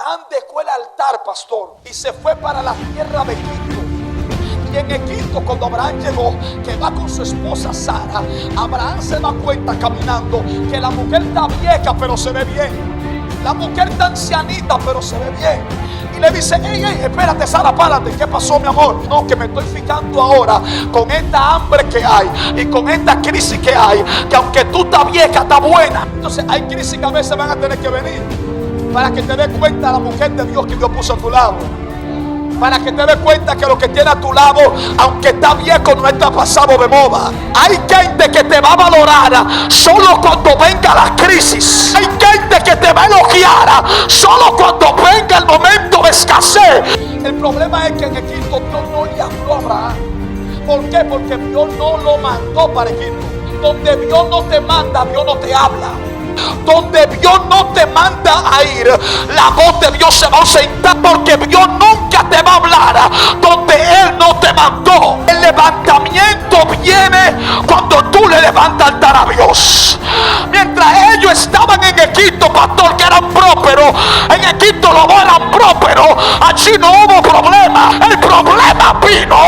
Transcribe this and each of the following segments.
Abraham dejó el altar, pastor, y se fue para la tierra de Egipto. Y en Egipto, cuando Abraham llegó, que va con su esposa Sara, Abraham se da cuenta caminando que la mujer está vieja, pero se ve bien. La mujer está ancianita, pero se ve bien. Y le dice: ey, espérate, Sara, párate. ¿Qué pasó, mi amor? No, que me estoy fijando ahora con esta hambre que hay y con esta crisis que hay, que aunque tú estás vieja, está buena. Entonces hay crisis que a veces van a tener que venir para que te des cuenta la mujer de Dios que Dios puso a tu lado. Para que te des cuenta que lo que tiene a tu lado, aunque está viejo, no está pasado de moda. Hay gente que te va a valorar solo cuando venga la crisis. Hay gente que te va a elogiar solo cuando venga el momento de escasez. El problema es que en Egipto Dios no le habló a Abraham. ¿Por qué? Porque Dios no lo mandó para Egipto. Donde Dios no te manda, Dios no te habla. Donde Dios no te manda a ir, la voz de Dios se va a ausentar, porque Dios nunca te va a hablar donde Él no te mandó. El levantamiento viene cuando tú le levantas altar a Dios. Mientras ellos estaban en Egipto, pastor, que eran prósperos, en Egipto los dos eran prósperos, allí no hubo problema. El problema vino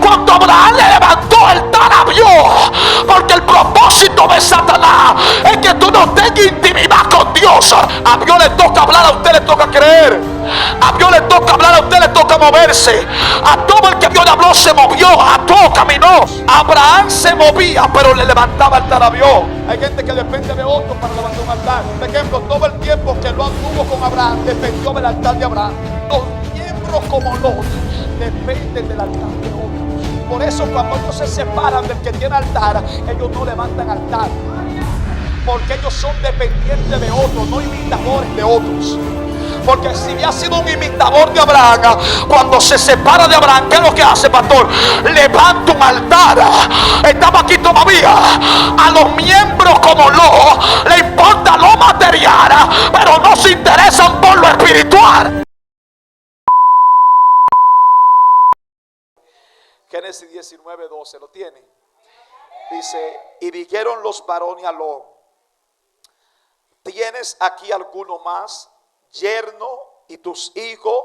cuando Abraham le levantó altar a Dios, porque el propósito de Satanás es que tú no tengas intimidad con Dios. A Dios le toca hablar, a usted le toca creer. A Dios le toca hablar, a usted le toca moverse. A todo el que Dios le habló se movió, a todo caminó. Abraham se movía, pero le levantaba altar a Dios. Hay gente que depende de otro para levantar un altar. Por ejemplo, todo el tiempo que Lot anduvo con Abraham, dependió del altar de Abraham. Los miembros como Lot dependen del altar de otros. Por eso cuando ellos se separan del que tiene altar, ellos no levantan altar, porque ellos son dependientes de otros, no imitadores de otros. Porque si había sido un imitador de Abraham, cuando se separa de Abraham, ¿qué es lo que hace, pastor? Levanta un altar. Estamos aquí todavía. A los miembros como Lot le importa lo material, pero no se interesan por lo espiritual. Génesis 19:12, ¿lo tiene? Dice: y dijeron los varones a Lot: ¿tienes aquí alguno más, yerno, y tus hijos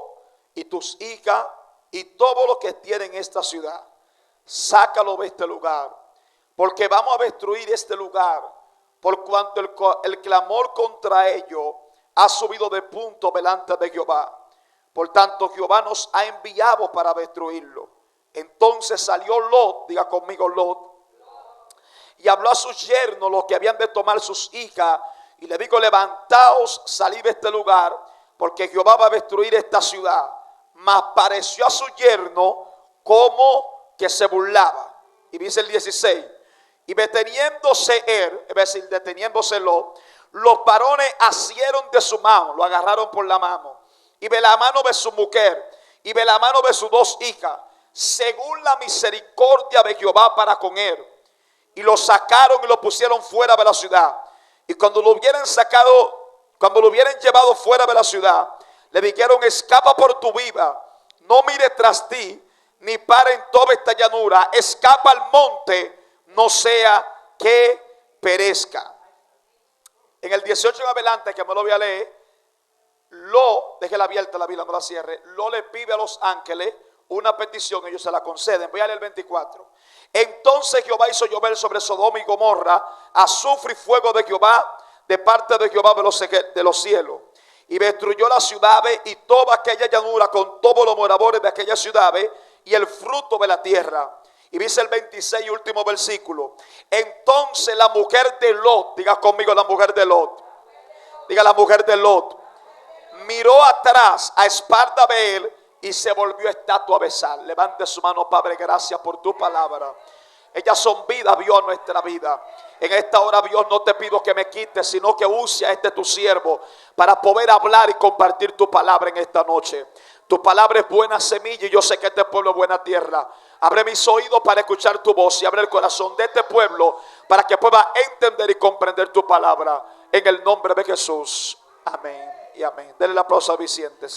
y tus hijas y todo lo que tiene en esta ciudad? Sácalo de este lugar, porque vamos a destruir este lugar, por cuanto el clamor contra ello ha subido de punto delante de Jehová. Por tanto, Jehová nos ha enviado para destruirlo. Entonces salió Lot, diga conmigo Lot, y habló a sus yernos, los que habían de tomar sus hijas, y le dijo: levantaos, salid de este lugar, porque Jehová va a destruir esta ciudad. Mas pareció a su yerno como que se burlaba. Y dice el 16: y deteniéndose él, es decir, deteniéndose Lot, los varones asieron de su mano, lo agarraron por la mano, y de la mano de su mujer, y de la mano de sus dos hijas, según la misericordia de Jehová para con él. Y lo sacaron y lo pusieron fuera de la ciudad. Y cuando lo hubieran sacado, cuando lo hubieran llevado fuera de la ciudad, le dijeron: escapa por tu vida, no mire tras ti, ni pare en toda esta llanura, escapa al monte, no sea que perezca. En el 18 en adelante, que me lo voy a leer, déjela abierta la Biblia, no la cierre. Lo le pide a los ángeles una petición, ellos se la conceden. Voy a leer el 24. Entonces Jehová hizo llover sobre Sodoma y Gomorra azufre y fuego de Jehová, de parte de Jehová de los cielos, y destruyó las ciudades y toda aquella llanura con todos los moradores de aquellas ciudades y el fruto de la tierra. Y dice el 26 y último versículo: entonces la mujer de Lot, diga conmigo la mujer de Lot, diga la mujer de Lot, miró atrás a espalda de él y se volvió estatua a besar. Levante su mano. Padre, gracias por tu palabra. Ellas son vida, Dios, nuestra vida. En esta hora, Dios, no te pido que me quites, sino que use a este tu siervo para poder hablar y compartir tu palabra en esta noche. Tu palabra es buena semilla y yo sé que este pueblo es buena tierra. Abre mis oídos para escuchar tu voz y abre el corazón de este pueblo para que pueda entender y comprender tu palabra. En el nombre de Jesús. Amén y amén. Denle el aplauso a Vicente.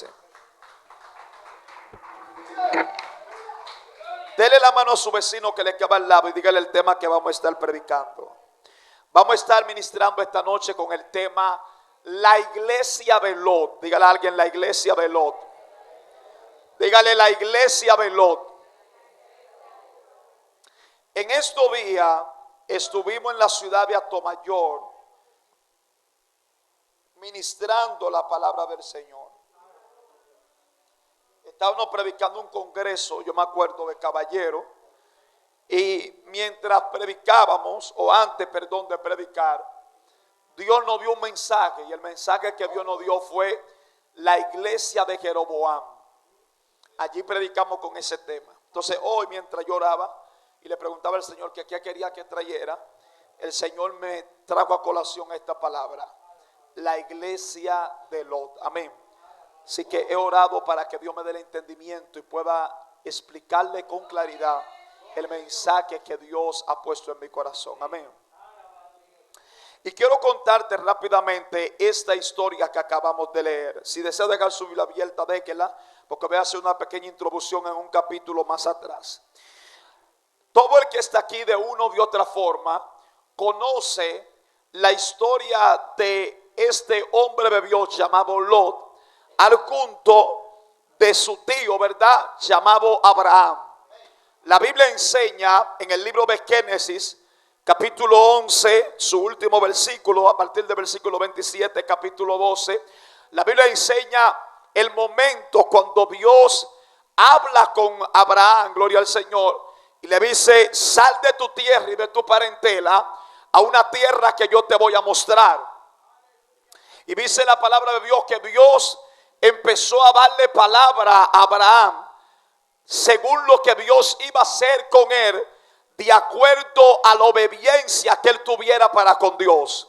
Dele la mano a su vecino que le queda al lado y dígale el tema que vamos a estar predicando. Vamos a estar ministrando esta noche con el tema: la iglesia de Lot. Dígale a alguien, la iglesia de Lot. Dígale, la iglesia de Lot. En estos días estuvimos en la ciudad de Atomayor ministrando la palabra del Señor. Estábamos predicando un congreso, yo me acuerdo, de caballero. Y mientras predicábamos, o antes, perdón, de predicar, Dios nos dio un mensaje. Y el mensaje que Dios nos dio fue la iglesia de Jeroboam. Allí predicamos con ese tema. Entonces hoy, mientras yo oraba y le preguntaba al Señor que qué quería que trayera, el Señor me trajo a colación esta palabra: la iglesia de Lot. Amén. Así que he orado para que Dios me dé el entendimiento y pueda explicarle con claridad el mensaje que Dios ha puesto en mi corazón. Amén. Y quiero contarte rápidamente esta historia que acabamos de leer. Si desea dejar su Biblia abierta, déjela, porque voy a hacer una pequeña introducción en un capítulo más atrás. Todo el que está aquí de una u otra forma conoce la historia de este hombre de Dios llamado Lot, al junto de su tío, ¿verdad?, llamado Abraham. La Biblia enseña en el libro de Génesis, capítulo 11, su último versículo, a partir del versículo 27, capítulo 12. La Biblia enseña el momento cuando Dios habla con Abraham, gloria al Señor, y le dice: sal de tu tierra y de tu parentela a una tierra que yo te voy a mostrar. Y dice la palabra de Dios que Dios empezó a darle palabra a Abraham según lo que Dios iba a hacer con él, de acuerdo a la obediencia que él tuviera para con Dios.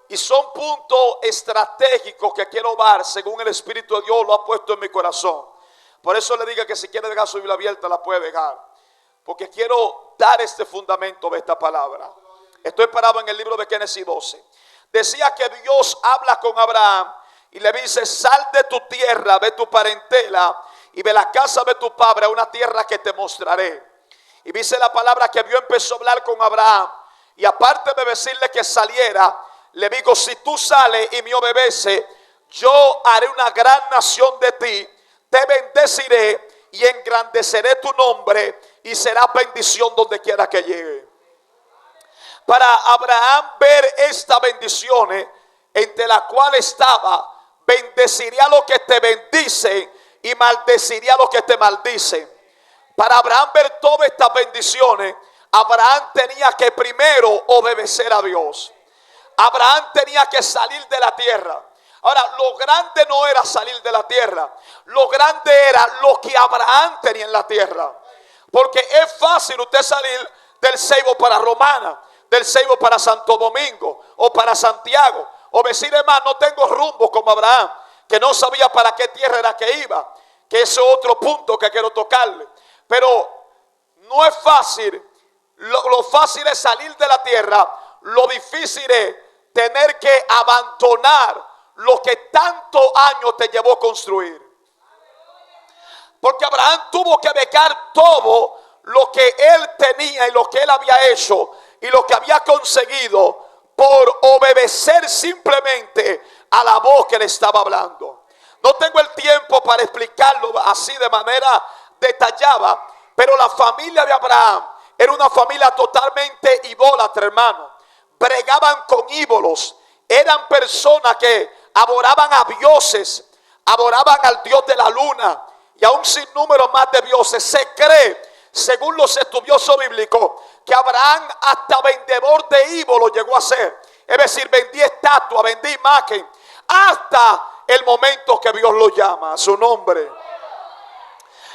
Y son puntos estratégicos que quiero dar según el Espíritu de Dios lo ha puesto en mi corazón. Por eso le digo que si quiere dejar su Biblia abierta, la puede dejar, porque quiero dar este fundamento de esta palabra. Estoy parado en el libro de Génesis 12. Decía que Dios habla con Abraham y le dice: sal de tu tierra, de tu parentela y de la casa de tu padre a una tierra que te mostraré. Y dice la palabra que Dios empezó a hablar con Abraham, y aparte de decirle que saliera, le digo: si tú sales y me obedeces, yo haré una gran nación de ti, te bendeciré y engrandeceré tu nombre, y será bendición donde quiera que llegue. Para Abraham ver esta bendiciones, entre las cuales estaba: bendeciré a los que te bendicen y maldeciré a los que te maldicen. Para Abraham ver todas estas bendiciones, Abraham tenía que primero obedecer a Dios. Abraham tenía que salir de la tierra. Ahora, lo grande no era salir de la tierra, lo grande era lo que Abraham tenía en la tierra. Porque es fácil usted salir del Ceibo para Romana, del Ceibo para Santo Domingo o para Santiago, o decir: hermano, no tengo rumbo, como Abraham, que no sabía para qué tierra era que iba, que ese es otro punto que quiero tocarle. Pero no es fácil. Lo fácil es salir de la tierra. Lo difícil es tener que abandonar lo que tantos años te llevó a construir. Porque Abraham tuvo que dejar todo lo que él tenía y lo que él había hecho y lo que había conseguido por obedecer simplemente a la voz que le estaba hablando. No tengo el tiempo para explicarlo así de manera detallada, pero la familia de Abraham era una familia totalmente idólatra, hermano. Bregaban con ídolos. Eran personas que adoraban a dioses, adoraban al dios de la luna y a un sinnúmero más de dioses. Se cree, según los estudiosos bíblicos, que Abraham hasta vendedor de ídolos llegó a ser. Es decir, vendía estatuas, vendía imagen, hasta el momento que Dios lo llama a su nombre.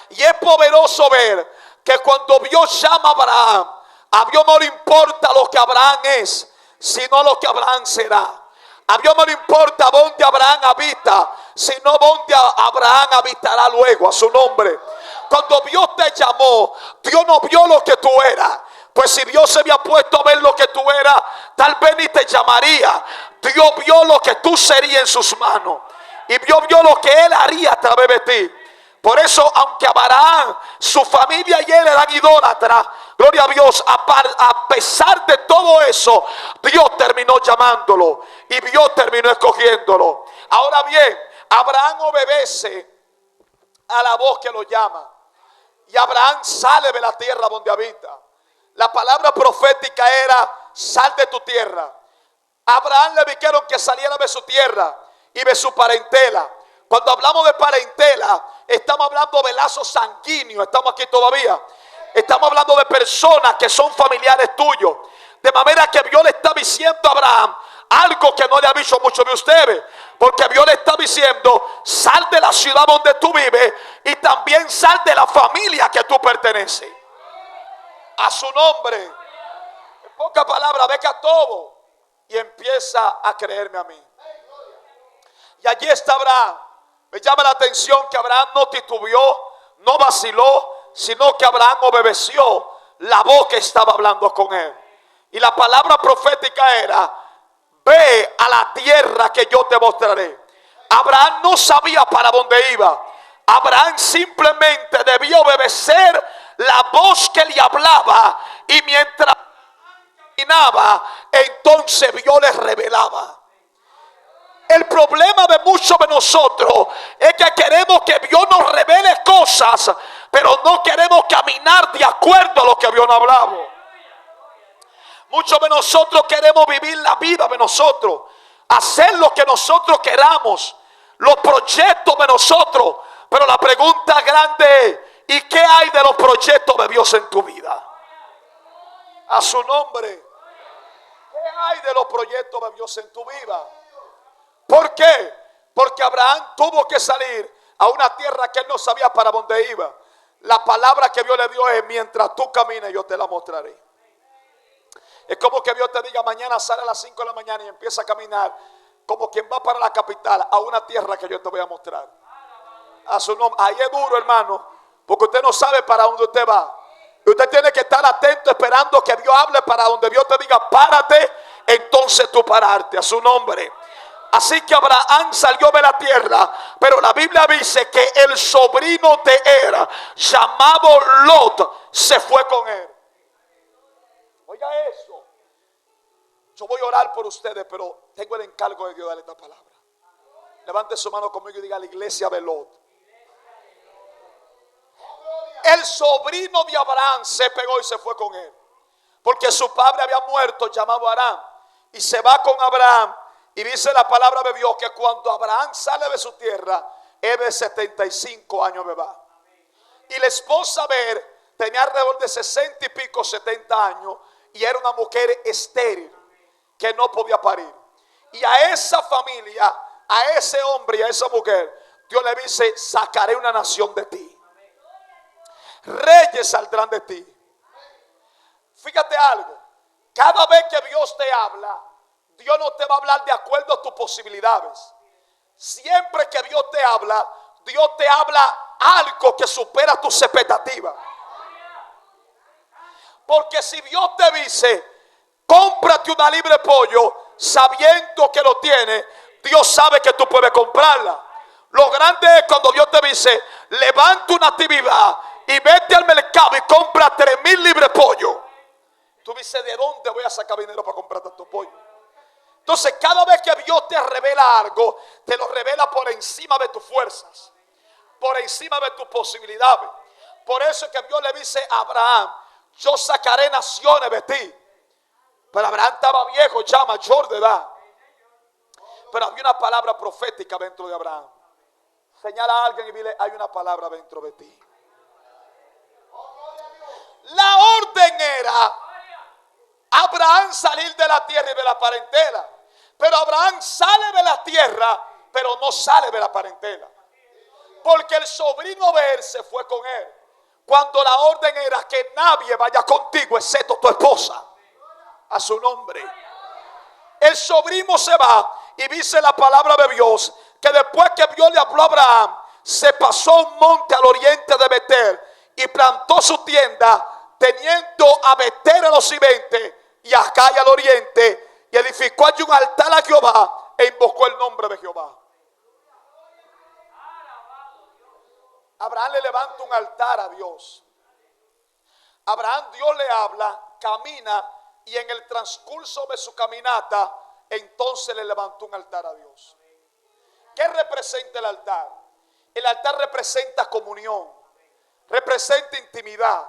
Y es poderoso ver que cuando Dios llama a Abraham, a Dios no le importa lo que Abraham es, sino lo que Abraham será. A Dios no le importa dónde Abraham habita, sino dónde Abraham habitará luego, a su nombre. Cuando Dios te llamó, Dios no vio lo que tú eras. Pues si Dios se había puesto a ver lo que tú eras, tal vez ni te llamaría. Dios vio lo que tú serías en sus manos. Y Dios vio lo que Él haría a través de ti. Por eso, aunque Abraham, su familia y él eran idólatras, gloria a Dios, a pesar de todo eso, Dios terminó llamándolo y Dios terminó escogiéndolo. Ahora bien, Abraham obedece a la voz que lo llama. Y Abraham sale de la tierra donde habita. La palabra profética era: sal de tu tierra. A Abraham le dijeron que saliera de su tierra y de su parentela. Cuando hablamos de parentela, estamos hablando de lazos sanguíneos. Estamos aquí todavía. Estamos hablando de personas que son familiares tuyos. De manera que Dios le está diciendo a Abraham algo que no le ha dicho muchos de ustedes. Porque Dios le está diciendo: sal de la ciudad donde tú vives y también sal de la familia que tú perteneces. A su nombre. En pocas palabras, deja todo y empieza a creerme a mí. Y allí está Abraham. Me llama la atención que Abraham no titubeó, no vaciló, sino que Abraham obedeció la voz que estaba hablando con él. Y la palabra profética era: ve a la tierra que yo te mostraré. Abraham no sabía para dónde iba. Abraham simplemente debía obedecer la voz que le hablaba. Y mientras caminaba, entonces Dios le revelaba. El problema de muchos de nosotros es que queremos que Dios nos revele cosas, pero no queremos caminar de acuerdo a lo que Dios nos ha hablado. Muchos de nosotros queremos vivir la vida de nosotros, hacer lo que nosotros queramos, los proyectos de nosotros. Pero la pregunta grande es: ¿y qué hay de los proyectos de Dios en tu vida? A su nombre. ¿Qué hay de los proyectos de Dios en tu vida? ¿Por qué? Porque Abraham tuvo que salir a una tierra que él no sabía para dónde iba. La palabra que Dios le dio es: mientras tú camines, yo te la mostraré. Es como que Dios te diga: mañana sale a las 5 de la mañana y empieza a caminar como quien va para la capital, a una tierra que yo te voy a mostrar. A su nombre. Ahí es duro, hermano, porque usted no sabe para dónde usted va. Y usted tiene que estar atento, esperando que Dios hable para donde Dios te diga: párate, entonces tú pararte. A su nombre. Así que Abraham salió de la tierra, pero la Biblia dice que el sobrino de Er, llamado Lot, se fue con él. Oiga eso. Yo voy a orar por ustedes, pero tengo el encargo de Dios darle esta palabra. Levante su mano conmigo y diga: la iglesia de Lot. El sobrino de Abraham se pegó y se fue con él, porque su padre había muerto, llamado Aram. Y se va con Abraham. Y dice la palabra de Dios que cuando Abraham sale de su tierra, es de 75 años de edad. Y la esposa de él tenía alrededor de 60 y pico, 70 años. Y era una mujer estéril que no podía parir. Y a esa familia, a ese hombre y a esa mujer, Dios le dice: sacaré una nación de ti. Reyes saldrán de ti. Fíjate algo. Cada vez que Dios te habla, Dios no te va a hablar de acuerdo a tus posibilidades. Siempre que Dios te habla algo que supera tus expectativas. Porque si Dios te dice: cómprate una libra de pollo, sabiendo que lo tiene, Dios sabe que tú puedes comprarla. Lo grande es cuando Dios te dice: levanta una actividad y vete al mercado y compra 3,000 libras de pollo. Tú dices: ¿de dónde voy a sacar dinero para comprar tanto pollo? Entonces, cada vez que Dios te revela algo, te lo revela por encima de tus fuerzas, por encima de tus posibilidades. Por eso es que Dios le dice a Abraham: yo sacaré naciones de ti. Pero Abraham estaba viejo, ya mayor de edad. Pero había una palabra profética dentro de Abraham. Señala a alguien y dile: hay una palabra dentro de ti. La orden era Abraham salir de la tierra y de la parentela. Pero Abraham sale de la tierra, pero no sale de la parentela. Porque el sobrino de él se fue con él. Cuando la orden era que nadie vaya contigo excepto tu esposa. A su nombre. El sobrino se va y dice la palabra de Dios que después que Dios le habló a Abraham, se pasó a un monte al oriente de Betel y plantó su tienda, teniendo a Betel al occidente y a Jai al oriente, y edificó allí un altar a Jehová e invocó el nombre de Jehová. Abraham le levanta un altar a Dios. Abraham, Dios le habla, camina, y en el transcurso de su caminata, entonces le levantó un altar a Dios. ¿Qué representa el altar? El altar representa comunión, representa intimidad,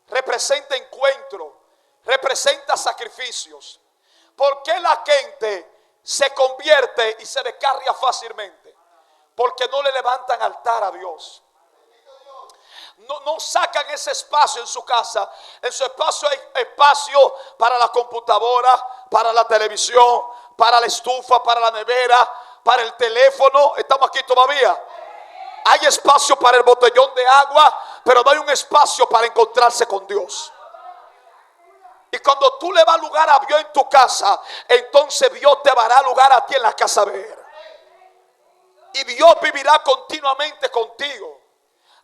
representa encuentro, representa sacrificios. ¿Por qué la gente se convierte y se descarria fácilmente? Porque no le levantan altar a Dios. No sacan ese espacio en su casa. En su espacio hay espacio para la computadora, para la televisión, para la estufa, para la nevera, para el teléfono. Estamos aquí todavía. Hay espacio para el botellón de agua, pero no hay un espacio para encontrarse con Dios. Y cuando tú le das lugar a Dios en tu casa, entonces Dios te dará lugar a ti en la casa de Él. Y Dios vivirá continuamente contigo.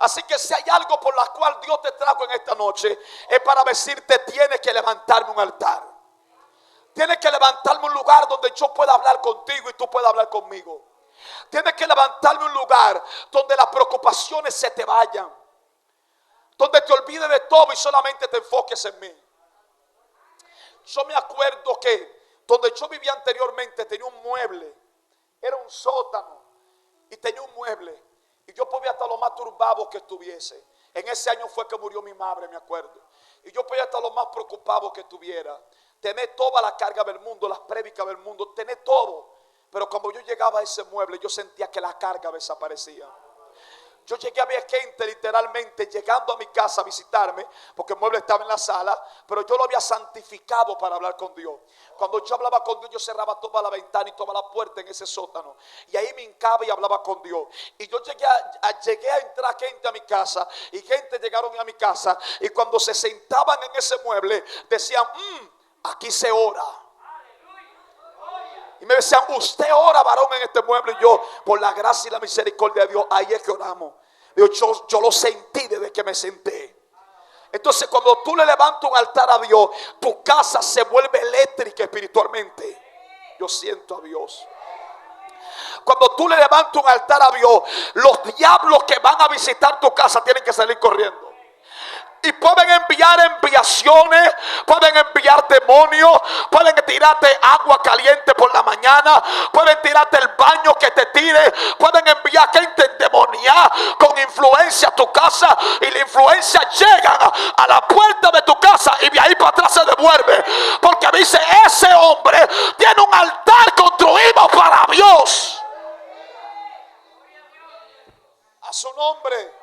Así que si hay algo por la cual Dios te trajo en esta noche, es para decirte: tienes que levantarme un altar. Tienes que levantarme un lugar donde yo pueda hablar contigo y tú puedas hablar conmigo. Tienes que levantarme un lugar donde las preocupaciones se te vayan, donde te olvides de todo y solamente te enfoques en mí. Yo me acuerdo que donde yo vivía anteriormente tenía un mueble, era un sótano y tenía un mueble. Y yo podía estar lo más turbado que estuviese. En ese año fue que murió mi madre, me acuerdo. Y yo podía estar lo más preocupado que estuviera. Tener toda la carga del mundo, las prédicas del mundo, tener todo. Pero cuando yo llegaba a ese mueble, yo sentía que la carga desaparecía. Yo llegué a ver gente literalmente llegando a mi casa a visitarme, porque el mueble estaba en la sala, pero yo lo había santificado para hablar con Dios. Cuando yo hablaba con Dios, yo cerraba toda la ventana y toda la puerta en ese sótano, y ahí me hincaba y hablaba con Dios. Y yo llegué a entrar gente a mi casa, y gente llegaron a mi casa, y cuando se sentaban en ese mueble, decían: aquí se ora. Y me decían: usted ora, varón, en este mueble. Y yo, por la gracia y la misericordia de Dios, ahí es que oramos. Yo lo sentí desde que me senté. Entonces, cuando tú le levantas un altar a Dios, tu casa se vuelve eléctrica espiritualmente. Yo siento a Dios. Cuando tú le levantas un altar a Dios, los diablos que van a visitar tu casa tienen que salir corriendo. Y pueden enviar enviaciones, pueden enviar demonios, pueden tirarte agua caliente por la mañana, pueden tirarte el baño que te tire, pueden enviar gente endemoniada con influencia a tu casa, y la influencia llega a la puerta de tu casa y de ahí para atrás se devuelve. Porque dice: ese hombre tiene un altar construido para Dios. A su nombre.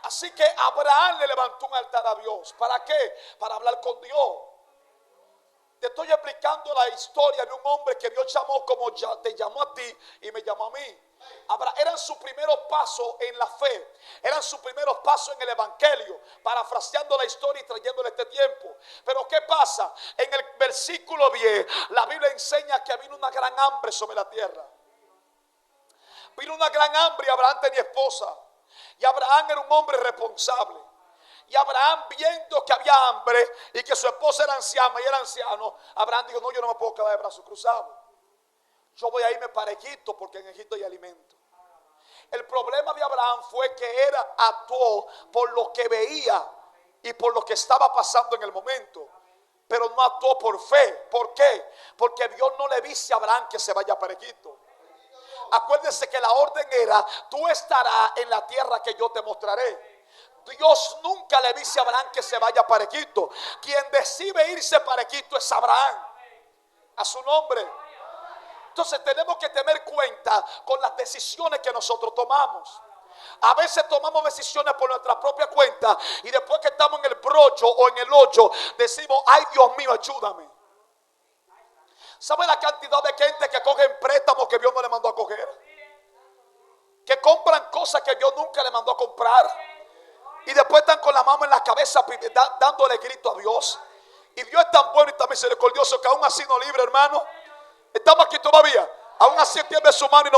Así que Abraham le levantó un altar a Dios. ¿Para qué? Para hablar con Dios. Te estoy explicando la historia de un hombre que Dios llamó como te llamó a ti y me llamó a mí. Eran sus primeros pasos en la fe, eran sus primeros pasos en el evangelio, parafraseando la historia y trayéndole este tiempo. Pero ¿qué pasa? En el versículo 10 la Biblia enseña que vino una gran hambre sobre la tierra. Vino una gran hambre y Abraham tenía esposa. Y Abraham era un hombre responsable. Y Abraham, viendo que había hambre y que su esposa era anciana y era anciano, Abraham dijo: no, yo no me puedo quedar de brazos cruzados. Yo voy a irme para Egipto, porque en Egipto hay alimento. El problema de Abraham fue que él actuó por lo que veía y por lo que estaba pasando en el momento, pero no actuó por fe. ¿Por qué? Porque Dios no le dice a Abraham que se vaya para Egipto. Acuérdense que la orden era: tú estarás en la tierra que yo te mostraré. Dios nunca le dice a Abraham que se vaya para Egipto. Quien decide irse para Egipto es Abraham. A su nombre. Entonces tenemos que tener cuenta con las decisiones que nosotros tomamos. A veces tomamos decisiones por nuestra propia cuenta, y después que estamos en el brocho o en el hoyo, decimos: ay, Dios mío, ayúdame. ¿Sabe la cantidad de gente que cogen préstamos que Dios no le mandó a coger? Que compran cosas que Dios nunca le mandó a comprar, y después están con la mano en la cabeza dándole grito a Dios. Y Dios es tan bueno y tan misericordioso que aún así nos libre, hermano. Estamos aquí todavía. Aún así tiene su mano y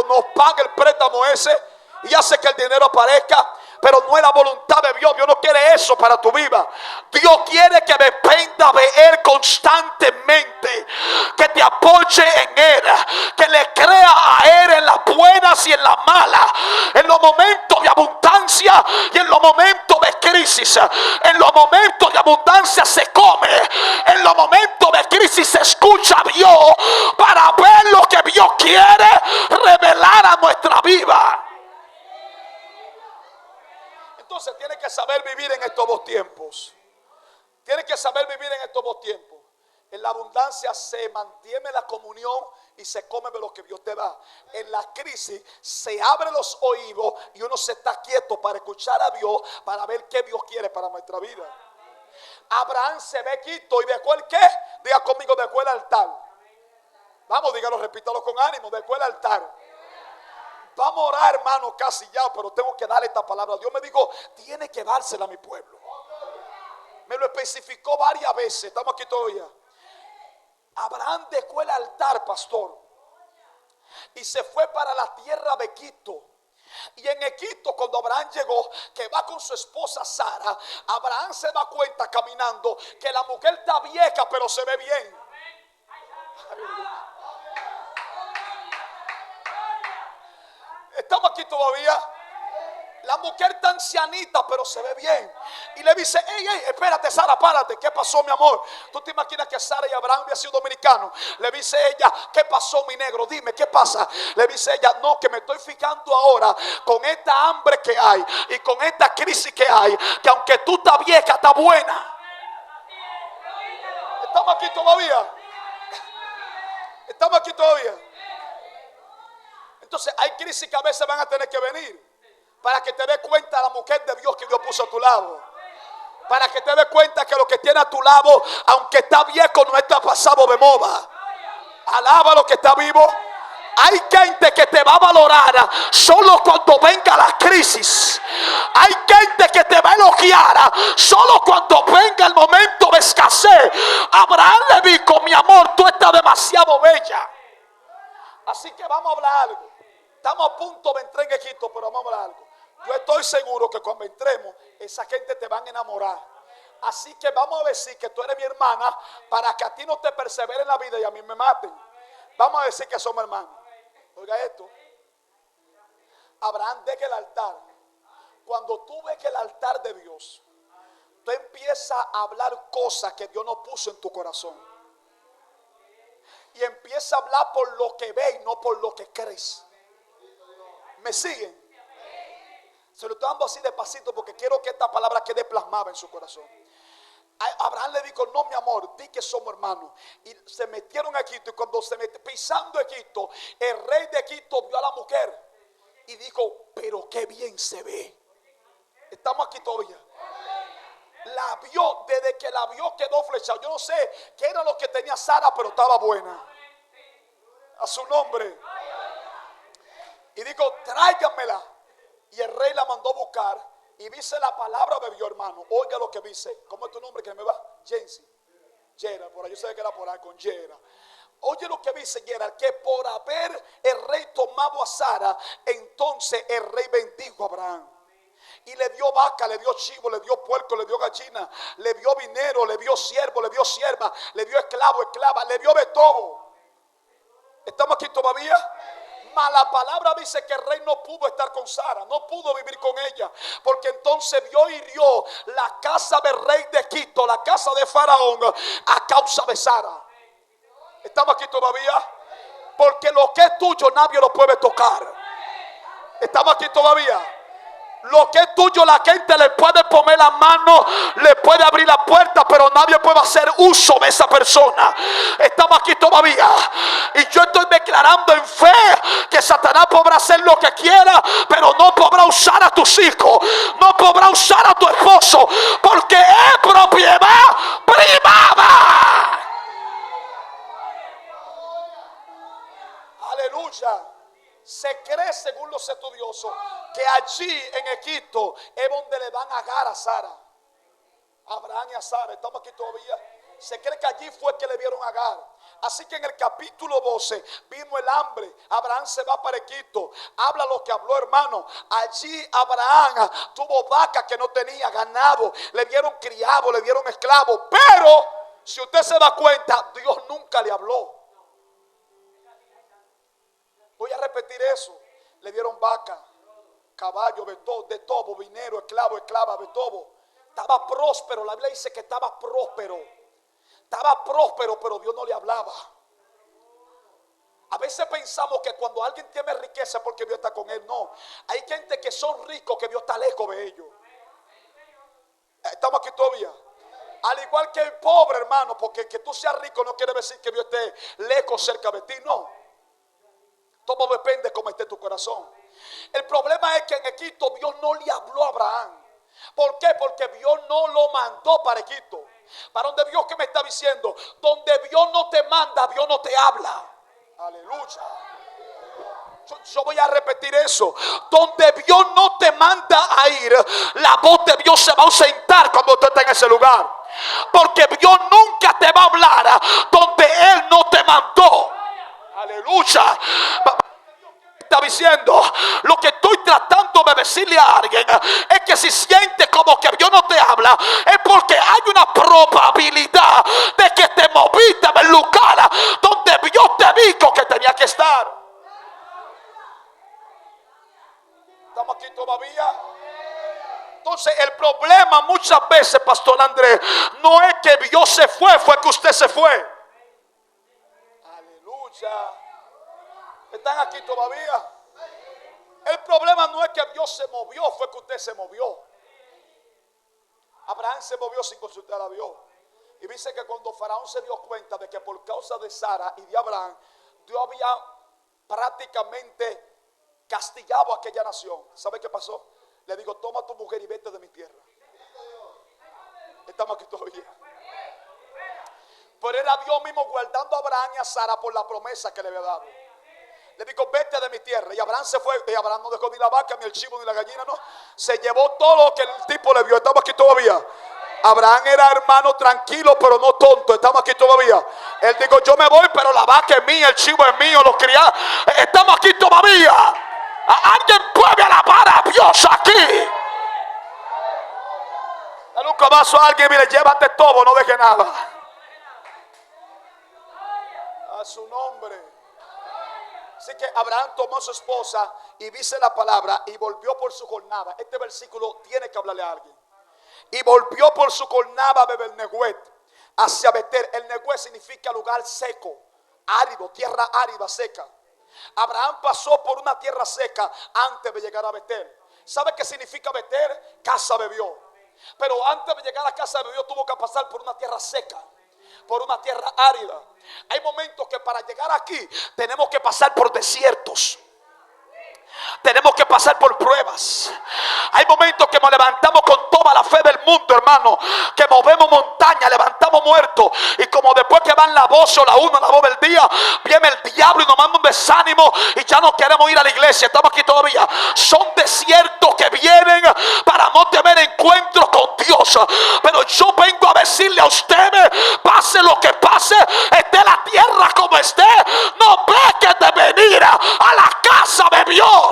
nos paga el préstamo ese y hace que el dinero aparezca. Pero no es la voluntad de Dios. Dios no quiere eso para tu vida. Dios quiere que dependa de Él constantemente, que te apoye en Él, que le crea a Él en las buenas y en las malas, en los momentos de abundancia y en los momentos de crisis. crisis, en los momentos de abundancia se come, en los momentos de crisis se escucha a Dios para ver lo que Dios quiere revelar a nuestra vida. Entonces tiene que saber vivir en estos dos tiempos. Tiene que saber vivir en estos dos tiempos. En la abundancia se mantiene la comunión y se come de lo que Dios te da. En la crisis se abren los oídos y uno se está quieto para escuchar a Dios, para ver qué Dios quiere para nuestra vida. Abraham se ve quito y dejó el qué. Diga conmigo, dejó el altar. Vamos, dígalo, repítalo con ánimo, dejó el altar. Vamos a orar, hermano, casi ya, pero tengo que darle esta palabra. Dios me dijo, tiene que dársela a mi pueblo. Me lo especificó varias veces. Estamos aquí todavía. Abraham dejó el altar, pastor, y se fue para la tierra de Egipto. Y en Egipto, cuando Abraham llegó, que va con su esposa Sara, Abraham se da cuenta caminando que la mujer está vieja, pero se ve bien. Estamos aquí todavía. La mujer está ancianita, pero se ve bien. Y le dice, hey, espérate, Sara, párate. ¿Qué pasó, mi amor? ¿Tú te imaginas que Sara y Abraham habían sido dominicanos? Le dice ella, ¿qué pasó, mi negro? Dime, ¿qué pasa? Le dice ella, no, que me estoy fijando ahora con esta hambre que hay y con esta crisis que hay, que aunque tú estás vieja, estás buena. ¿Estamos aquí todavía? ¿Estamos aquí todavía? Entonces hay crisis que a veces van a tener que venir para que te des cuenta la mujer de Dios que Dios puso a tu lado. Para que te des cuenta que lo que tiene a tu lado, aunque está viejo, no está pasado de moda. Alaba lo que está vivo. Hay gente que te va a valorar solo cuando venga la crisis. Hay gente que te va a elogiar solo cuando venga el momento de escasez. Abraham le dijo, mi amor, tú estás demasiado bella. Así que vamos a hablar algo. Estamos a punto de entrar en Egipto, pero vamos a hablar algo. Yo estoy seguro que cuando entremos, esa gente te van a enamorar. Así que vamos a decir que tú eres mi hermana, para que a ti no te persevere en la vida y a mí me maten. Vamos a decir que somos hermanos. Oiga esto. Abraham deja el altar. Cuando tú ves que el altar de Dios, tú empiezas a hablar cosas que Dios no puso en tu corazón. Y empieza a hablar por lo que ves y no por lo que crees. ¿Me siguen? Se lo estoy dando así despacito porque quiero que esta palabra quede plasmada en su corazón. Abraham le dijo, no, mi amor, di que somos hermanos. Y se metieron a Egipto. Y cuando se metió pisando Egipto, el rey de Egipto vio a la mujer y dijo, pero qué bien se ve. Estamos aquí todavía. La vio, desde que la vio quedó flechada. Yo no sé qué era lo que tenía Sara, pero estaba buena. A su nombre. Y dijo, tráiganmela. Y el rey la mandó a buscar. Y dice la palabra de Dios, hermano. Oiga lo que dice. ¿Cómo es tu nombre que me va? Jensi. Gerard, por ahí yo sé que era por ahí con Gerard. Oye lo que dice Gerard, que por haber el rey tomado a Sara, entonces el rey bendijo a Abraham. Y le dio vaca, le dio chivo, le dio puerco, le dio gallina, le dio dinero, le dio siervo, le dio sierva, le dio esclavo, esclava, le dio de todo. ¿Estamos aquí todavía? Mas la palabra dice que el rey no pudo estar con Sara, no pudo vivir con ella, porque entonces Dios hirió la casa del rey de Egipto, la casa de Faraón, a causa de Sara. ¿Estamos aquí todavía? Porque lo que es tuyo nadie lo puede tocar. ¿Estamos aquí todavía? Lo que es tuyo la gente le puede poner la mano, le puede abrir la puerta, pero nadie puede hacer uso de esa persona. Estamos aquí todavía. Y yo estoy declarando en fe que Satanás podrá hacer lo que quiera, pero no podrá usar a tus hijos, no podrá usar a tu esposo, porque es propiedad privada. Aleluya. Se cree, según los estudiosos, que allí en Egipto es donde le van a agar a Sara, a Abraham y a Sara. Estamos aquí todavía. Se cree que allí fue que le vieron a Agar. Así que en el capítulo 12 vino el hambre. Abraham se va para Egipto. Habla lo que habló, hermano. Allí Abraham tuvo vacas que no tenía, ganado. Le dieron criado, le dieron esclavo. Pero si usted se da cuenta, Dios nunca le habló. Voy a repetir eso. Le dieron vaca, caballo, de todo, dinero, esclavo, esclava, de todo. Estaba próspero, la Biblia dice que estaba próspero. Estaba próspero, pero Dios no le hablaba. A veces pensamos que cuando alguien tiene riqueza es porque Dios está con él. No, hay gente que son ricos que Dios está lejos de ellos. Estamos aquí todavía. Al igual que el pobre, hermano, porque que tú seas rico no quiere decir que Dios esté lejos, cerca de ti. No, todo depende de cómo esté tu corazón. El problema es que en Egipto Dios no le habló a Abraham. ¿Por qué? Porque Dios no lo mandó para Egipto. ¿Para donde Dios que me está diciendo? Donde Dios no te manda, Dios no te habla. Aleluya. Yo voy a repetir eso. Donde Dios no te manda a ir, la voz de Dios se va a ausentar cuando tú estés en ese lugar. Porque Dios nunca te va a hablar donde Él no te mandó. Aleluya. Está diciendo, lo que estoy tratando de decirle a alguien es que si sientes como que Dios no te habla, es porque hay una probabilidad de que te moviste del lugar donde Dios te dijo que tenía que estar. ¿Estamos aquí todavía? Entonces el problema muchas veces, Pastor Andrés, no es que Dios se fue, fue que usted se fue. Aleluya. ¿Están aquí todavía? El problema no es que Dios se movió, fue que usted se movió. Abraham se movió sin consultar a Dios. Y dice que cuando Faraón se dio cuenta de que por causa de Sara y de Abraham, Dios había prácticamente castigado a aquella nación. ¿Sabe qué pasó? Le digo, toma a tu mujer y vete de mi tierra. Estamos aquí todavía. Pero era Dios mismo guardando a Abraham y a Sara por la promesa que le había dado. Le digo, vete de mi tierra. Y Abraham se fue. Y Abraham no dejó ni la vaca, ni el chivo, ni la gallina, no. Se llevó todo lo que el tipo le vio. Estamos aquí todavía. Abraham era hermano tranquilo, pero no tonto. Estamos aquí todavía. Él dijo, yo me voy, pero la vaca es mía, el chivo es mío, los criados. Estamos aquí todavía. Alguien puede alabar a Dios aquí. Dale un codazo a alguien, mire, llévate todo, no deje nada. A su nombre. Así que Abraham tomó a su esposa y dice la palabra y volvió por su jornada. Este versículo tiene que hablarle a alguien. Y volvió por su jornada de Belnehuet hacia Betel. El Nehuet significa lugar seco, árido, tierra árida, seca. Abraham pasó por una tierra seca antes de llegar a Betel. ¿Sabe qué significa Betel? Casa de Dios. Pero antes de llegar a casa de Dios tuvo que pasar por una tierra seca, por una tierra árida. Hay momentos que para llegar aquí tenemos que pasar por desiertos. Tenemos que pasar por pruebas. Hay momentos que nos levantamos con toda la fe del mundo, hermano, que movemos montañas, levantamos muertos, y como después que van la voz o la una, la voz del día, viene el diablo y nos manda un desánimo y ya no queremos ir a la iglesia. Estamos aquí todavía. Son desiertos que vienen para no tener encuentros con Dios. Pero yo vengo a decirle a ustedes, pase lo que pase, esté la tierra como esté, no dejes de venir a la casa de Dios.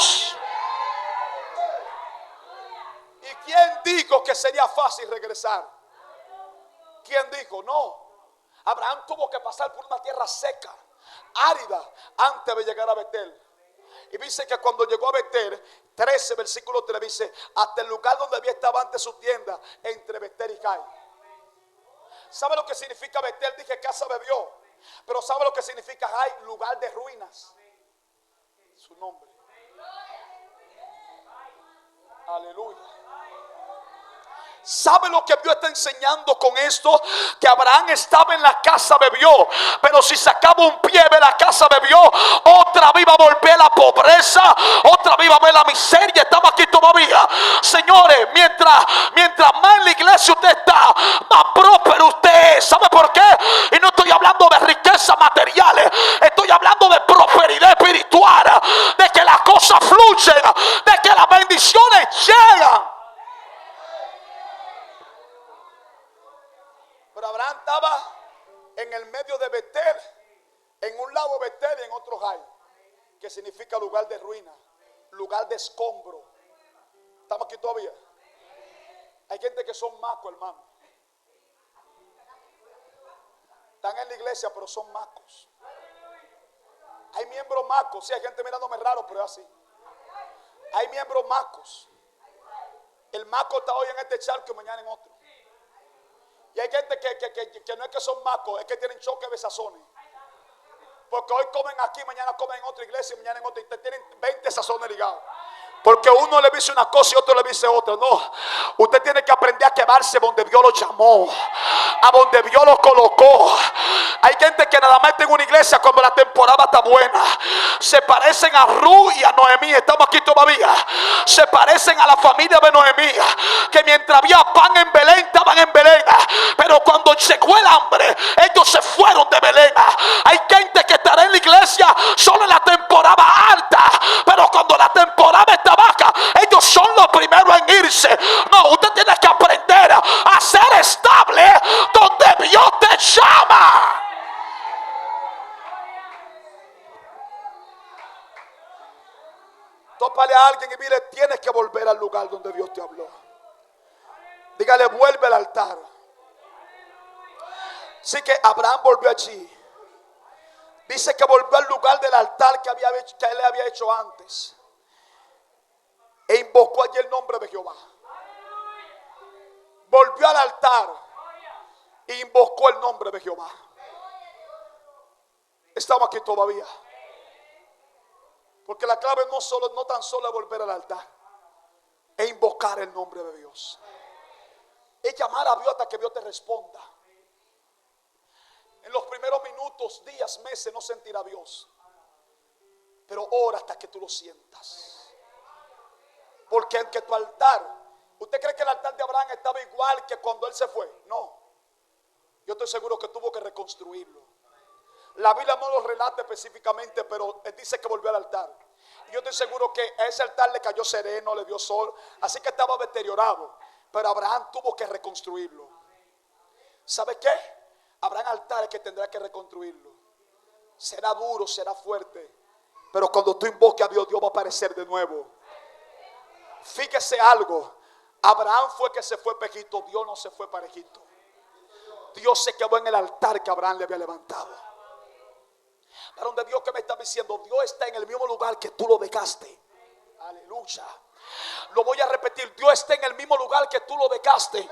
¿Y quién dijo que sería fácil regresar? ¿Quién dijo? No. Abraham tuvo que pasar por una tierra seca, árida, antes de llegar a Betel. Y dice que cuando llegó a Betel, 13 versículo 3 dice, hasta el lugar donde había estado antes su tienda, entre Betel y Jai. ¿Sabe lo que significa Betel? Dije casa de Dios. Pero ¿sabe lo que significa Jai? Lugar de ruinas. Su nombre. Aleluya. ¿Sabe lo que Dios está enseñando con esto? Que Abraham estaba en la casa de Dios, pero si sacaba un pie de la casa de Dios, otra vez iba a volver la pobreza, otra vez iba a ver la miseria. Estamos aquí todavía. Señores, mientras más en la iglesia usted está, más próspero usted es. ¿Sabe por qué? Y no estoy hablando de riquezas materiales, estoy hablando de prosperidad espiritual, de que las cosas fluyen, de que las bendiciones llegan. Pero Abraham estaba en el medio de Betel, en un lado Betel y en otro Jai, que significa lugar de ruina, lugar de escombro. ¿Estamos aquí todavía? Hay gente que son macos, hermano. Están en la iglesia, pero son macos. Hay miembros macos. Sí, hay gente mirándome raro, pero es así. Hay miembros macos. El maco está hoy en este charco y mañana en otro. Y hay gente que no es que son macos, es que tienen choque de sazones. Porque hoy comen aquí, mañana comen en otra iglesia, mañana en otra. Y tienen 20 sazones ligados. Porque uno le dice una cosa y otro le dice otra. No, usted tiene que aprender a quedarse donde Dios lo llamó, a donde Dios lo colocó. Hay gente que nada más está en una iglesia cuando la temporada está buena. Se parecen a Ruth y a Noemí. Estamos aquí todavía. Se parecen a la familia de Noemí, que mientras había pan en Belén, estaban en Belén. Pero cuando llegó el hambre, ellos se fueron de Belén. Hay gente que estará en la iglesia solo en la temporada alta, pero cuando la temporada está baja, ellos son los primeros en irse. No, usted tiene que aprender a ser estable donde Dios te llama. Tópale a alguien y dile: tienes que volver al lugar donde Dios te habló. Dígale: vuelve al altar. Así que Abraham volvió allí. Dice que volvió al lugar del altar que él le había hecho antes. E invocó allí el nombre de Jehová. Volvió al altar e invocó el nombre de Jehová. Estamos aquí todavía. Porque la clave no tan solo es volver al altar, es invocar el nombre de Dios. Es llamar a Dios hasta que Dios te responda. En los primeros minutos, días, meses no sentirá a Dios, pero ora hasta que tú lo sientas. Porque aunque tu altar, ¿usted cree que el altar de Abraham estaba igual que cuando él se fue? No. Yo estoy seguro que tuvo que reconstruirlo. La Biblia no lo relata específicamente, pero él dice que volvió al altar. Y yo estoy seguro que a ese altar le cayó sereno, le dio sol, así que estaba deteriorado. Pero Abraham tuvo que reconstruirlo. ¿Sabe qué? Habrán altares que tendrá que reconstruirlo. Será duro, será fuerte, pero cuando tú invoques a Dios, Dios va a aparecer de nuevo. Fíjese algo: Abraham fue que se fue para Egipto, Dios no se fue para Egipto. Dios se quedó en el altar que Abraham le había levantado. Para donde Dios, que me está diciendo, Dios está en el mismo lugar que tú lo dejaste. Aleluya. Lo voy a repetir: Dios está en el mismo lugar que tú lo dejaste.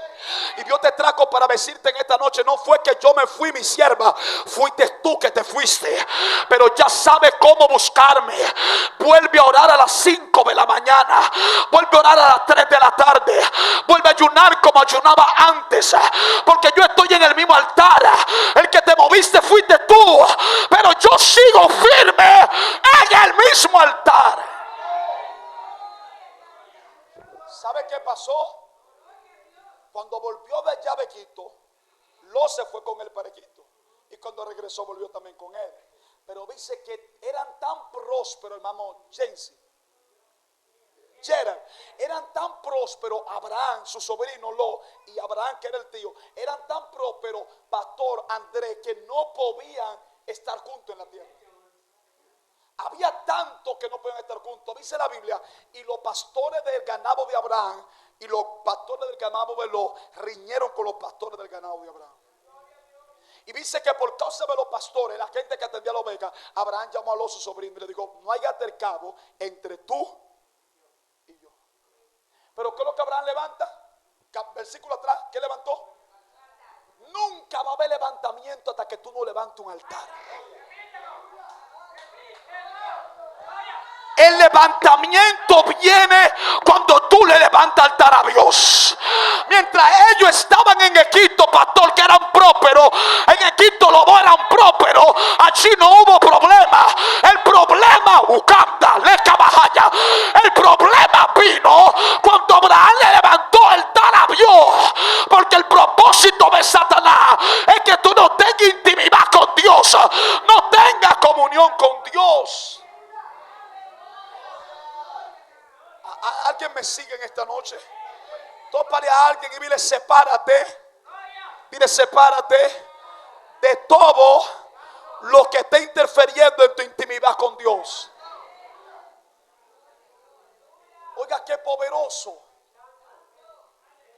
Y Dios te trajo para decirte en esta noche: no fue que yo me fui, mi sierva, fuiste tú que te fuiste, pero ya sabes cómo buscarme. Vuelve a orar a las 5 de la mañana, vuelve a orar a las 3 de la tarde, vuelve a ayunar como ayunaba antes, porque yo estoy en el mismo altar. El que te moviste fuiste tú, pero yo sigo firme en el mismo altar. ¿Sabe qué pasó? Cuando volvió de allá de Egipto, Lot se fue con él para Egipto. Y cuando regresó, volvió también con él. Pero dice que eran tan prósperos, hermano Gerard, eran tan prósperos Abraham, su sobrino Lot, y Abraham, que era el tío, eran tan prósperos, pastor Andrés, que no podían estar juntos en la tierra. Había tanto que no podían estar juntos. Dice la Biblia: y los pastores del ganado de Abraham y los pastores del ganado de Lot riñeron con los pastores del ganado de Abraham. Y dice que por causa de los pastores, la gente que atendía a la oveja, Abraham llamó a Lot, su sobrino, y le dijo: no hay altercado entre tú y yo. Pero ¿qué es lo que Abraham levanta? Versículo atrás, ¿qué levantó? Nunca va a haber levantamiento hasta que tú no levantes un altar. El levantamiento viene cuando tú le levantas altar a Dios. Mientras ellos estaban en Egipto, pastor, que eran prósperos, en Egipto los dos eran prósperos, allí no hubo problema. El problema, el problema vino cuando Abraham le levantó altar a Dios. Porque el propósito de Satanás es que tú no tengas intimidad con Dios, no tengas comunión con Dios. ¿Alguien me sigue en esta noche? Tópale a alguien y dile: sepárate. Dile: sepárate de todo lo que esté interfiriendo en tu intimidad con Dios. Oiga, qué poderoso.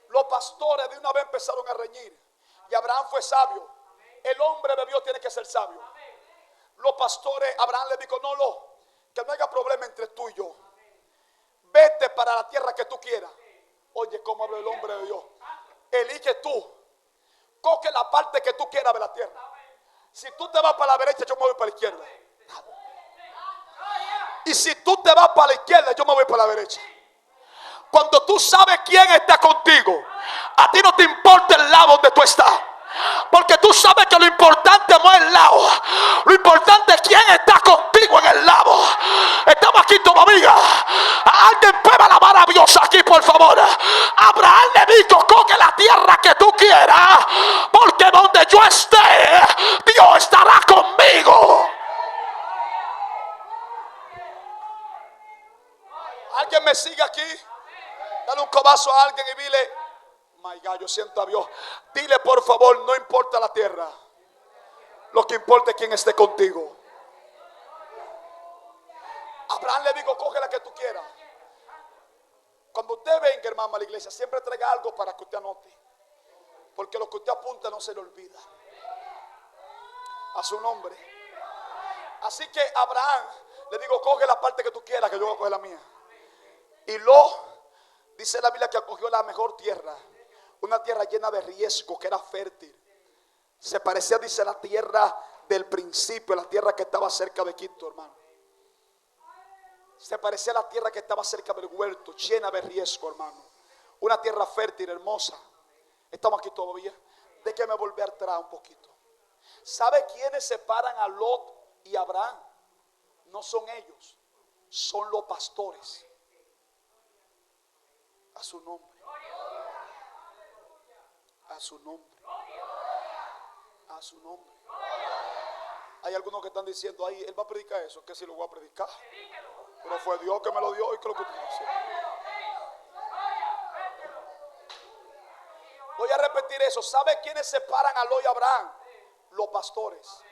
Los pastores de una vez empezaron a reñir. Y Abraham fue sabio. El hombre de Dios tiene que ser sabio. Los pastores, Abraham le dijo: no, que no haya problema entre tú y yo. Vete para la tierra que tú quieras. Oye, cómo habla el hombre de Dios. Elige tú. coge la parte que tú quieras de la tierra. Si tú te vas para la derecha, yo me voy para la izquierda. Y si tú te vas para la izquierda, yo me voy para la derecha. Cuando tú sabes quién está contigo, a ti no te importa el lado donde tú estás. Porque tú sabes que lo importante no es el lado. Lo importante es quién está contigo en el lado. Estamos aquí todavía. Alguien puede alabar a Dios aquí, por favor. Abraham le dijo: coge la tierra que tú quieras, porque donde yo esté, Dios estará conmigo. ¿Alguien me sigue aquí? Dale un codazo a alguien y dile: my God, yo siento a Dios. Dile, por favor, no importa la tierra, lo que importa es quién esté contigo. Abraham le dijo: coge la que tú quieras. Cuando usted venga, hermano, a la iglesia, siempre traiga algo para que usted anote, porque lo que usted apunta no se le olvida. A su nombre. Así que Abraham le digo: coge la parte que tú quieras, que yo voy a coger la mía. Y dice la Biblia que acogió la mejor tierra, una tierra llena de riesgo, que era fértil. Se parecía, dice, la tierra del principio, la tierra que estaba cerca de Egipto, hermano. Se parecía a la tierra que estaba cerca del huerto, llena de riesgo, hermano. Una tierra fértil, hermosa. Estamos aquí todavía. Déjeme volver atrás un poquito. ¿Sabe quiénes separan a Lot y a Abraham? No son ellos, son los pastores. A su nombre. A su nombre. A su nombre. Hay algunos que están diciendo: ahí él va a predicar eso. Que si lo voy a predicar, pero fue Dios que me lo dio. Y que lo que dice. Voy a repetir eso. ¿Sabe quiénes separan a Lot y Abraham? Los pastores.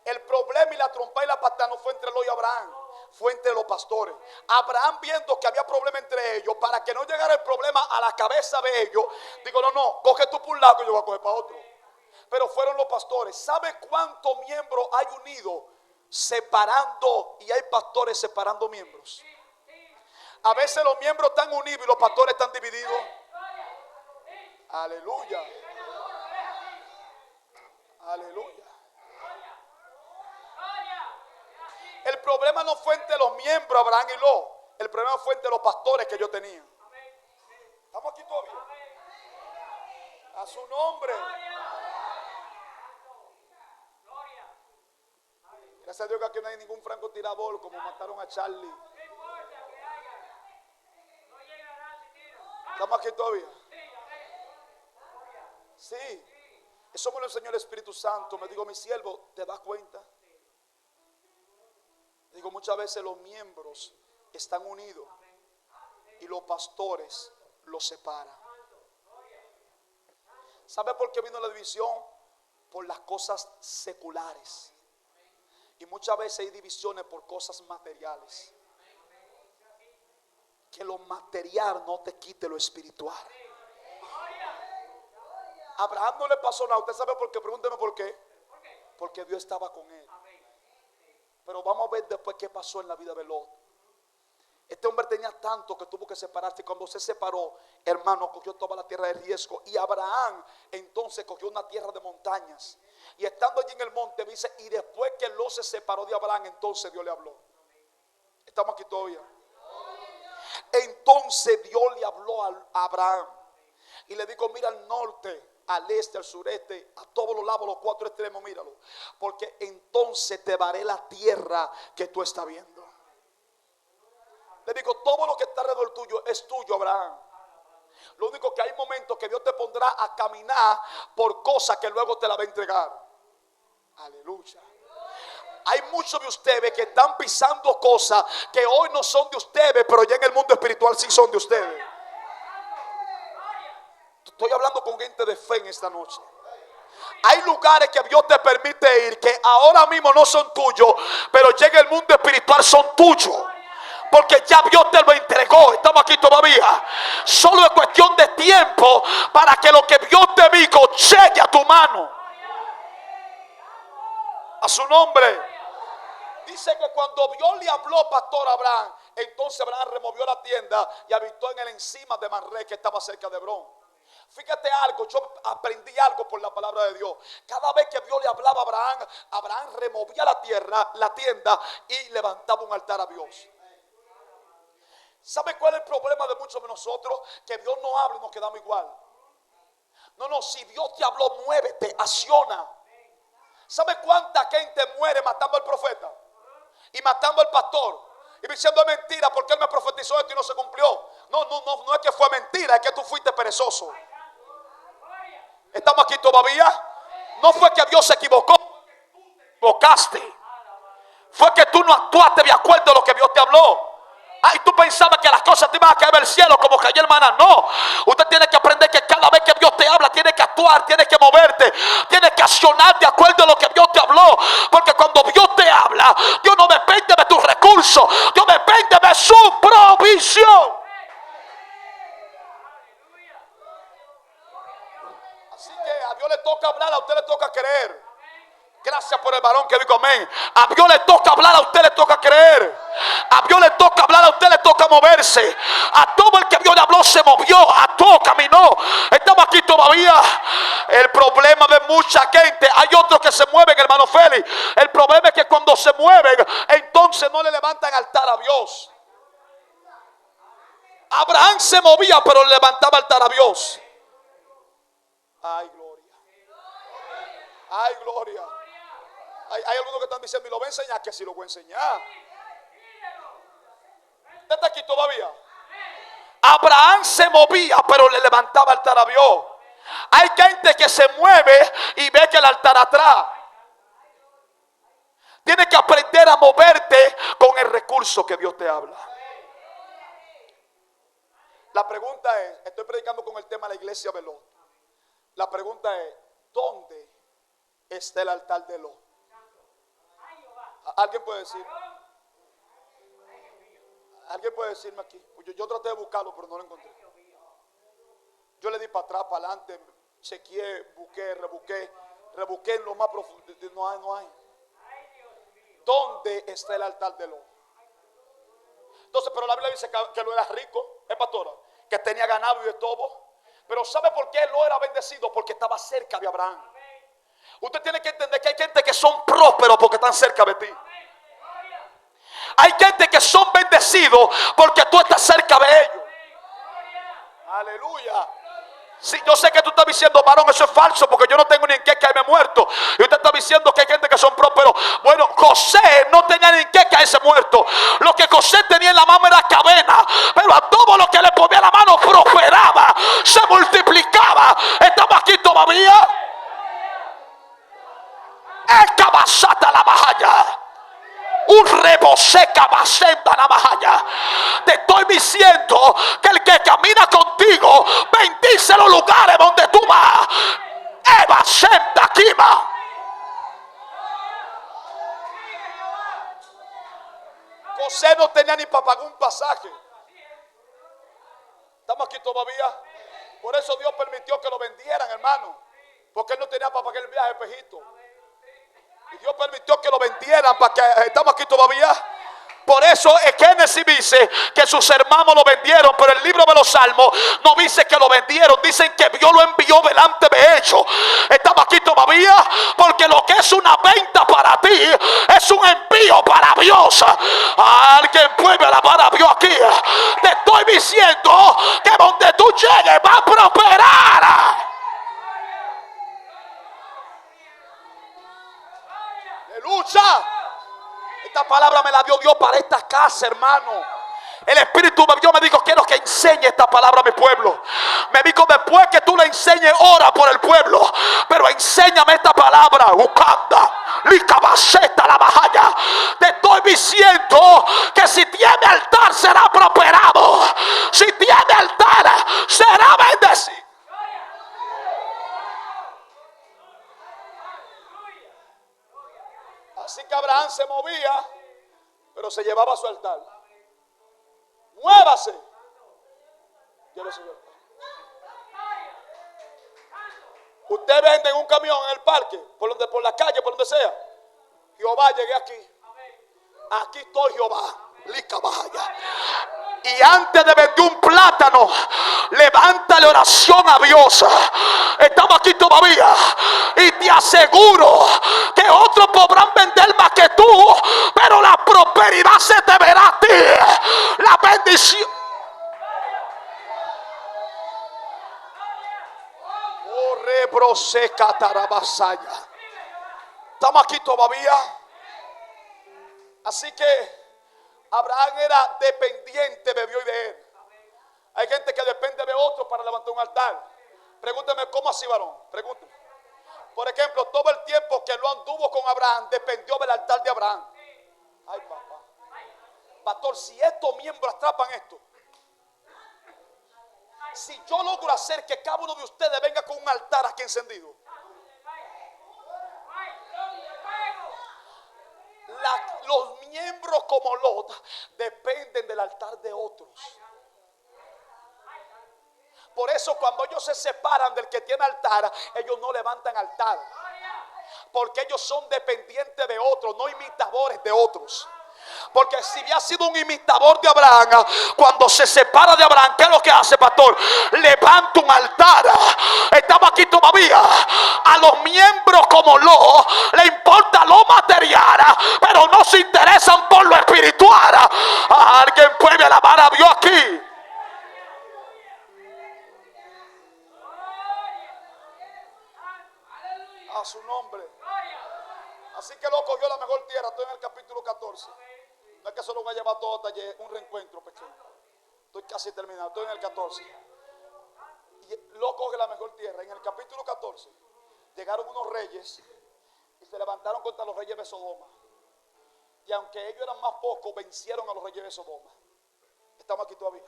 El problema y la trompa y la patada no fue entre Lot y Abraham, fue entre los pastores. Abraham, viendo que había problema entre ellos, para que no llegara el problema a la cabeza de ellos, digo: no, coge tú por un lado que yo voy a coger para otro. Pero fueron los pastores. ¿Sabe cuántos miembros hay unidos separando? Y hay pastores separando miembros. A veces los miembros están unidos y los pastores están divididos. Aleluya. Aleluya. El problema no fue entre los miembros, Abraham y Lot. El problema fue entre los pastores que yo tenía. ¿Estamos aquí todavía? A su nombre. Gracias a Dios que aquí no hay ningún francotirador como mataron a Charlie. ¿Estamos aquí todavía? Sí. Eso me lo enseñó el Espíritu Santo. Me dijo: mi siervo, ¿te das cuenta? Digo, muchas veces los miembros están unidos y los pastores los separan. ¿Sabe por qué vino la división? Por las cosas seculares. Y muchas veces hay divisiones por cosas materiales. Que lo material no te quite lo espiritual. A Abraham no le pasó nada. ¿Usted sabe por qué? Pregúnteme por qué. Porque Dios estaba con él. Pero vamos a ver después qué pasó en la vida de Lot. Este hombre tenía tanto que tuvo que separarse. Y cuando se separó, hermano, cogió toda la tierra de riesgo. Y Abraham entonces cogió una tierra de montañas. Y estando allí en el monte, dice: y después que Lot se separó de Abraham, entonces Dios le habló. Estamos aquí todavía. Entonces Dios le habló a Abraham y le dijo: mira al norte, al este, al sureste, a todos los lados, los cuatro extremos, míralo, porque entonces te daré la tierra que tú estás viendo. Le digo: todo lo que está alrededor tuyo es tuyo, Abraham. Lo único que hay momentos que Dios te pondrá a caminar por cosas que luego te la va a entregar. Aleluya. Hay muchos de ustedes que están pisando cosas que hoy no son de ustedes, pero ya en el mundo espiritual sí son de ustedes. Estoy hablando con gente de fe en esta noche. Hay lugares que Dios te permite ir que ahora mismo no son tuyos, pero llega el mundo espiritual, son tuyos. Porque ya Dios te lo entregó. Estamos aquí todavía. Solo es cuestión de tiempo para que lo que Dios te dijo llegue a tu mano. A su nombre. Dice que cuando Dios le habló, pastor Abraham, entonces Abraham removió la tienda y habitó en el encima de Manré, que estaba cerca de Hebrón. Fíjate algo, yo aprendí algo por la palabra de Dios. Cada vez que Dios le hablaba a Abraham, Abraham removía la tienda y levantaba un altar a Dios. ¿Sabe cuál es el problema de muchos de nosotros? Que Dios no habla y nos quedamos igual. No, si Dios te habló, muévete, acciona. ¿Sabe cuánta gente muere matando al profeta? Y matando al pastor. Y diciendo es mentira porque él me profetizó esto y no se cumplió. No es que fue mentira, es que tú fuiste perezoso. ¿Estamos aquí todavía? No fue que Dios se equivocó, equivocaste. Fue que tú no actuaste de acuerdo a lo que Dios te habló. Ay, tú pensabas que las cosas te iban a caer del cielo como cayó el maná. No, usted tiene que aprender que cada vez que Dios te habla, tiene que actuar, tiene que moverte, tiene que accionar de acuerdo a lo que Dios te habló. Porque cuando Dios te habla, Dios no depende de tus recursos, Dios depende de su provisión. Así que a Dios le toca hablar, a usted le toca creer. Gracias por el varón que dijo amén. A Dios le toca hablar, a usted le toca creer. A Dios le toca hablar, a usted le toca moverse. A todo el que Dios le habló se movió, actuó, caminó. Estamos aquí todavía. El problema de mucha gente, hay otros que se mueven, hermano Félix. El problema es que cuando se mueven, entonces no le levantan altar a Dios. Abraham se movía, pero le levantaba altar a Dios. Ay, gloria. Ay, gloria. Hay algunos que están diciendo, y lo voy a enseñar, que si lo voy a enseñar. ¿Usted está aquí todavía? Abraham se movía, pero le levantaba altar a Dios. Hay gente que se mueve y ve que el altar atrás. Tienes que aprender a moverte con el recurso que Dios te habla. La pregunta es, estoy predicando con el tema de la iglesia de Lot. La pregunta es, ¿dónde está el altar de Lot? ¿Alguien puede decir? ¿Alguien puede decirme aquí? Yo traté de buscarlo, pero no lo encontré. Yo le di para atrás, para adelante, chequeé, busqué, rebusqué en lo más profundo. No hay. ¿Dónde está el altar de Lot? Entonces, pero la Biblia dice que Lot era rico, es pastora, que tenía ganado y de todo. Pero ¿sabe por qué Lot era bendecido? Porque estaba cerca de Abraham. Usted tiene que entender que hay gente que son prósperos porque están cerca de ti. Hay gente que son bendecidos porque tú estás cerca de ellos. Aleluya. Sí, yo sé que tú estás diciendo, varón, eso es falso porque yo no tengo ni en qué caerme muerto. Y usted está diciendo que hay gente que son prósperos. Bueno, José no tenía ni en qué caerse muerto. Lo que José tenía en la mano era cadena. Pero a todo lo que le ponía la mano prosperaba, se multiplicaba. ¿Estamos aquí todavía? Escabasata la majaya. Un reboseca basenda la majaya. Te estoy diciendo que el que camina contigo bendice los lugares donde tú vas. Eva senda kima. José no tenía ni para pagar un pasaje. ¿Estamos aquí todavía? Por eso Dios permitió que lo vendieran, hermano. Porque él no tenía para pagar el viaje, pejito. Y Dios permitió que lo vendieran para que estamos aquí todavía. Por eso Génesis dice que sus hermanos lo vendieron, pero el libro de los Salmos no dice que lo vendieron, dicen que Dios lo envió delante de ellos. Estamos aquí todavía, porque lo que es una venta para ti es un envío para Dios. Alguien puede alabar a Dios aquí. Te estoy diciendo que donde tú llegues va a prosperar. Aleluya. Esta palabra me la dio Dios para esta casa, hermano. El Espíritu de Dios me dijo, quiero que enseñe esta palabra a mi pueblo. Me dijo, después que tú le enseñes, ora por el pueblo. Pero enséñame esta palabra. Ukanda, licabaceta la bajaya. Te estoy diciendo que si tiene altar será prosperado. Si tiene altar será bendecido. Así que Abraham se movía, pero se llevaba su altar. Muévase. Llévese su altar. Usted vende en un camión en el parque, por la calle, por donde sea. Jehová, llegué aquí. Aquí estoy, Jehová. Lica vaya. Y antes de vender un plátano, levanta Háblale oración a Dios. Estamos aquí todavía. Y te aseguro que otros podrán vender más que tú, pero la prosperidad se te verá a ti. La bendición. Oh, rebroseca tarabasaya. Estamos aquí todavía. Así que Abraham era dependiente de Dios y de él. Hay gente que depende de otro para levantar un altar. Pregúnteme, ¿cómo así, varón? Pregúnteme. Por ejemplo, todo el tiempo que lo anduvo con Abraham dependió del altar de Abraham. Ay, papá. Pastor, si estos miembros atrapan esto, si yo logro hacer que cada uno de ustedes venga con un altar aquí encendido, los miembros como Lot dependen del altar de otros. Por eso cuando ellos se separan del que tiene altar, ellos no levantan altar, porque ellos son dependientes de otros, no imitadores de otros. Porque si había sido un imitador de Abraham, cuando se separa de Abraham, ¿qué es lo que hace, pastor? Levanta un altar. Estamos aquí todavía. A los miembros como Lot le importa lo material, pero no se interesan por lo espiritual. Alguien puede alabar a Dios aquí. A su nombre. Así que lo cogió la mejor tierra. Estoy en el capítulo 14. No es que se lo voy a llevar todo taller, un reencuentro pequeño. Estoy casi terminado, estoy en el 14. Y lo coge la mejor tierra. En el capítulo 14 llegaron unos reyes y se levantaron contra los reyes de Sodoma. Y aunque ellos eran más pocos, vencieron a los reyes de Sodoma. Estamos aquí todavía.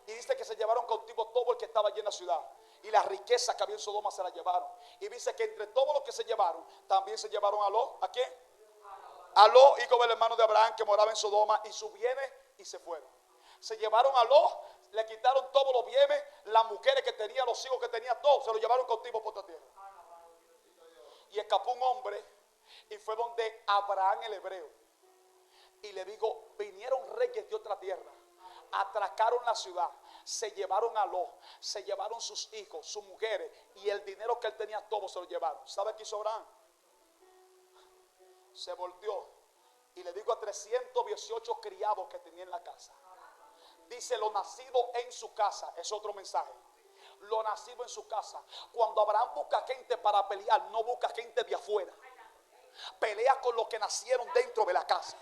Y dice que se llevaron cautivo todo el que estaba allí en la ciudad. Y las riquezas que había en Sodoma se las llevaron. Y dice que entre todos los que se llevaron, también se llevaron a Lot. ¿A quién? A Lot, hijo del hermano de Abraham, que moraba en Sodoma, y sus bienes, y se fueron. Se llevaron a Lot, le quitaron todos los bienes, las mujeres que tenía, los hijos que tenía, todo, se lo llevaron cautivo por esta tierra. Y escapó un hombre, y fue donde Abraham el hebreo. Y le digo, vinieron reyes de otra tierra, atracaron la ciudad, se llevaron a Lot, se llevaron sus hijos, sus mujeres, y el dinero que él tenía, todo se lo llevaron. ¿Sabe qué hizo Abraham? Se volteó y le digo a 318 criados que tenía en la casa. Dice, lo nacido en su casa. Es otro mensaje. Lo nacido en su casa. Cuando Abraham busca gente para pelear, no busca gente de afuera. Pelea con los que nacieron dentro de la casa.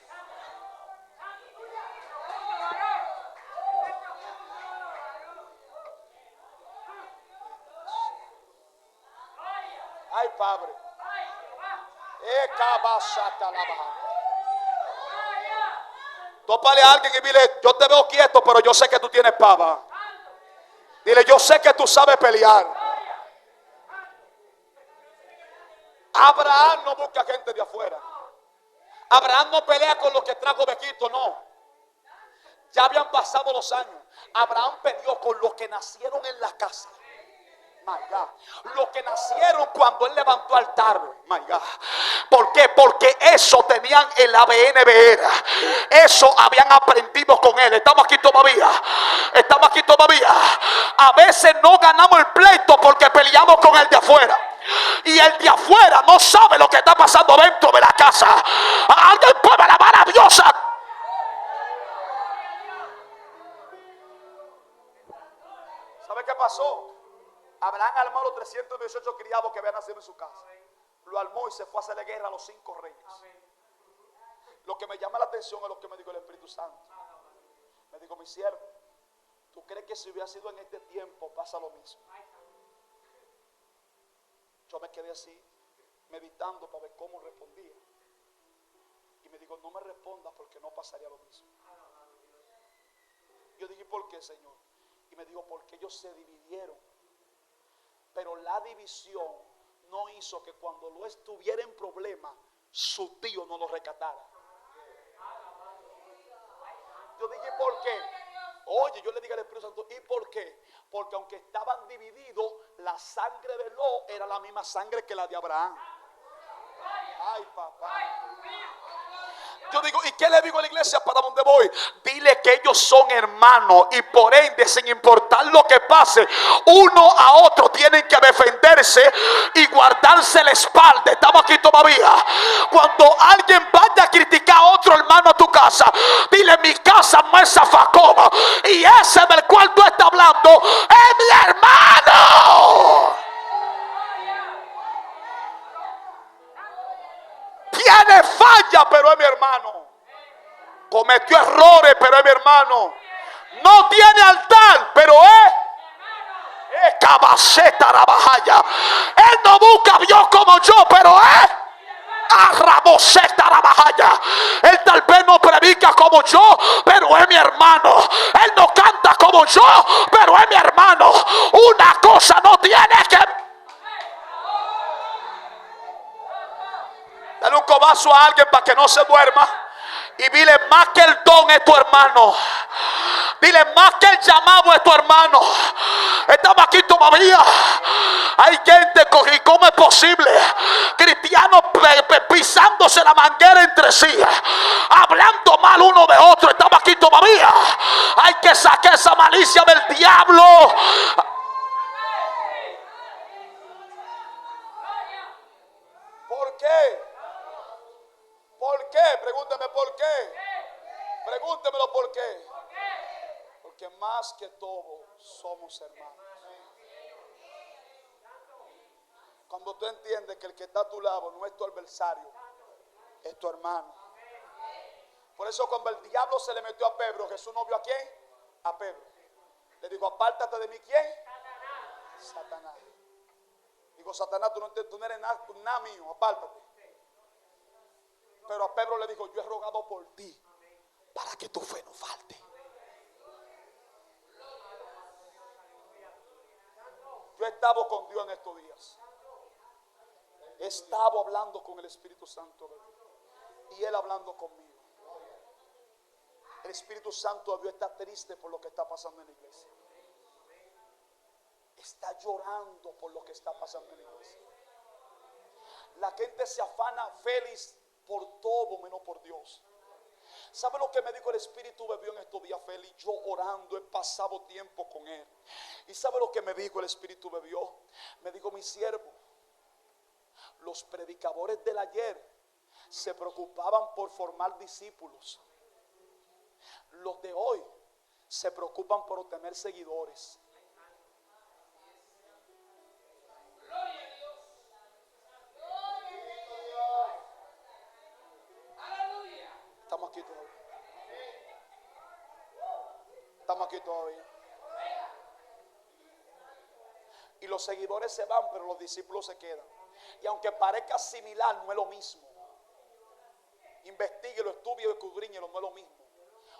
Ay, Padre. Tópale a alguien y dile, yo te veo quieto, pero yo sé que tú tienes pava. Dile, yo sé que tú sabes pelear. Abraham no busca gente de afuera. Abraham no pelea con los que trajo Bequito, no. Ya habían pasado los años. Abraham peleó con los que nacieron en la casa. My God. Los que nacieron cuando él levantó altar. My God. ¿Por qué? Porque eso tenían el ADN de él. Eso habían aprendido con él. Estamos aquí todavía. Estamos aquí todavía. A veces no ganamos el pleito porque peleamos con el de afuera. Y el de afuera no sabe lo que está pasando dentro de la casa. Alguien puede alabar a Dios. ¿Sabe qué pasó? Abraham armó a los 318 criados que habían nacido en su casa. Lo armó y se fue a hacerle guerra a los 5 reyes. Lo que me llama la atención es lo que me dijo el Espíritu Santo. Me dijo, mi siervo, ¿tú crees que si hubiera sido en este tiempo pasa lo mismo? Yo me quedé así, meditando para ver cómo respondía. Y me dijo, no me respondas porque no pasaría lo mismo. Yo dije, ¿por qué, Señor? Y me dijo, porque ellos se dividieron. Pero la división no hizo que cuando lo estuviera en problema, su tío no lo rescatara. Yo dije, ¿por qué? Oye, yo le dije al Espíritu Santo, ¿y por qué? Porque aunque estaban divididos, la sangre de Lot era la misma sangre que la de Abraham. Ay, papá. Yo digo, ¿y qué le digo a la iglesia? ¿Para dónde voy? Dile que ellos son hermanos y por ende, sin importar lo que pase, uno a otro tienen que defenderse y guardarse la espalda. Estamos aquí todavía. Cuando alguien vaya a criticar a otro hermano a tu casa, dile: mi casa no es zafacoma, y ese del cual tú estás hablando es mi hermano. Tiene falla, pero es mi hermano. Cometió errores, pero es mi hermano. No tiene altar, pero es cabaceta rabajaya. Él no busca a Dios como yo, pero es arraboceta rabajaya. Él tal vez no predica como yo, pero es mi hermano. Él no canta como yo, pero es mi hermano. Una cosa no tiene que... Dale un cobazo a alguien para que no se duerma. Y dile: más que el don es tu hermano. Dile: más que el llamado es tu hermano. Estamos aquí todavía. Hay gente, ¿y cómo es posible? Cristianos pisándose la manguera entre sí, hablando mal uno de otro. Estamos aquí todavía. Hay que sacar esa malicia del diablo. ¿Por qué? ¿Por qué? Pregúntame por qué. Pregúntemelo por qué. Porque más que todo somos hermanos. Cuando tú entiendes que el que está a tu lado no es tu adversario, es tu hermano. Por eso cuando el diablo se le metió a Pedro, Jesús no vio a quién, a Pedro. Le dijo: apártate de mí, ¿quién? Satanás. Digo: Satanás, tú no eres nada mío, apártate. Pero a Pedro le dijo: yo he rogado por ti para que tu fe no falte. Yo he estado con Dios en estos días. He estado hablando con el Espíritu Santo de Dios, y Él hablando conmigo. El Espíritu Santo de Dios está triste por lo que está pasando en la iglesia. Está llorando por lo que está pasando en la iglesia. La gente se afana feliz por todo menos por Dios. ¿Sabe lo que me dijo el Espíritu de Dios en estos días, Félix? Yo orando, he pasado tiempo con Él. ¿Y sabe lo que me dijo el Espíritu de Dios? Me dijo: mi siervo, los predicadores del ayer se preocupaban por formar discípulos. Los de hoy se preocupan por obtener seguidores. Estamos aquí todavía. Estamos aquí todavía. Y los seguidores se van, pero los discípulos se quedan. Y aunque parezca similar, no es lo mismo. Investíguelo, estudie y escudriñelo, no es lo mismo.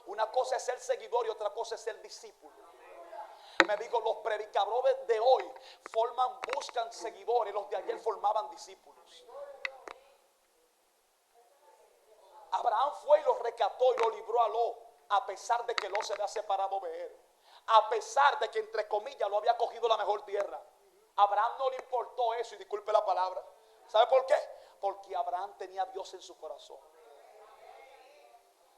Una cosa es ser seguidor y otra cosa es ser discípulo. Me dijo: los predicadores de hoy buscan seguidores, los de ayer formaban discípulos. Abraham fue y lo rescató y lo libró a Lot, a pesar de que Lot se había separado de él, a pesar de que, entre comillas, lo había cogido la mejor tierra. Abraham no le importó eso, y disculpe la palabra. ¿Sabe por qué? Porque Abraham tenía a Dios en su corazón.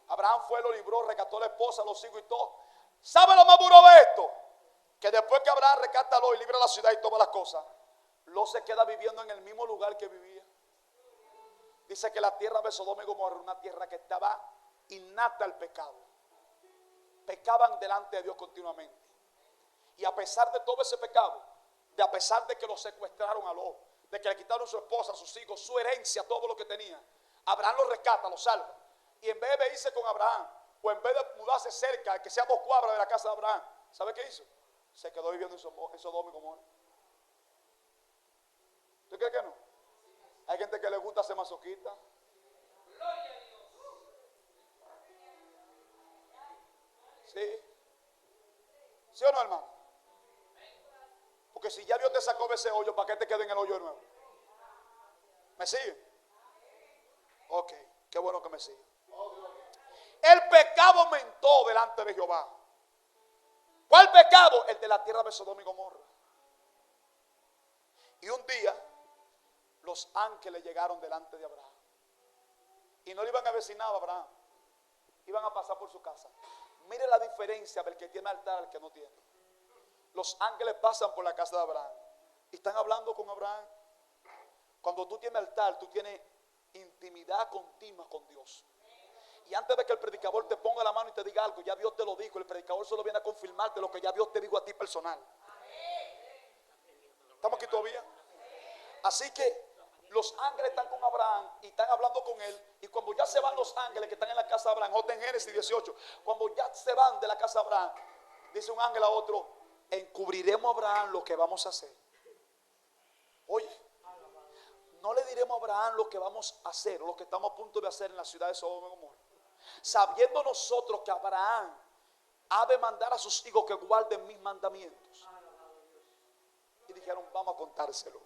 Abraham fue, lo libró, rescató a la esposa, los hijos y todo. ¿Sabe lo más duro de esto? Que después que Abraham rescata a Lot y libra la ciudad y todas las cosas, Lot se queda viviendo en el mismo lugar que vivía. Dice que la tierra de Sodoma y Gomorra era una tierra que estaba innata al pecado. Pecaban delante de Dios continuamente. Y a pesar de todo ese pecado, a pesar de que lo secuestraron a Lot, de que le quitaron su esposa, sus hijos, su herencia, todo lo que tenía, Abraham lo rescata, lo salva. Y en vez de irse con Abraham, o en vez de mudarse cerca, que sea 2 cuadras de la casa de Abraham, ¿sabe qué hizo? Se quedó viviendo en Sodoma y Gomorra. ¿Tú crees que no? Hay gente que le gusta ser masoquista. ¿Sí? ¿Sí o no, hermano? Porque si ya Dios te sacó de ese hoyo, ¿para qué te queda en el hoyo de nuevo? ¿Me sigue? Ok, qué bueno que me sigue. El pecado aumentó delante de Jehová. ¿Cuál pecado? El de la tierra de Sodoma y Gomorra. Y un día los ángeles llegaron delante de Abraham Y no le iban a vecinar a Abraham. Iban a pasar por su casa. Mire la diferencia del que tiene altar al que no tiene. Los ángeles pasan por la casa de Abraham y están hablando con Abraham. Cuando tú tienes altar, tú tienes intimidad continua con Dios. Y antes de que el predicador te ponga la mano y te diga algo, ya Dios te lo dijo. El predicador solo viene a confirmarte lo que ya Dios te dijo a ti personal. ¿Estamos aquí todavía? Así que los ángeles están con Abraham y están hablando con él. Y cuando ya se van los ángeles que están en la casa de Abraham, J en Génesis 18, cuando ya se van de la casa de Abraham, dice un ángel a otro: encubriremos a Abraham lo que vamos a hacer. Oye, no le diremos a Abraham lo que vamos a hacer, o lo que estamos a punto de hacer en la ciudad de Sodoma y Gomorra, sabiendo nosotros que Abraham ha de mandar a sus hijos que guarden mis mandamientos. Y dijeron: vamos a contárselo.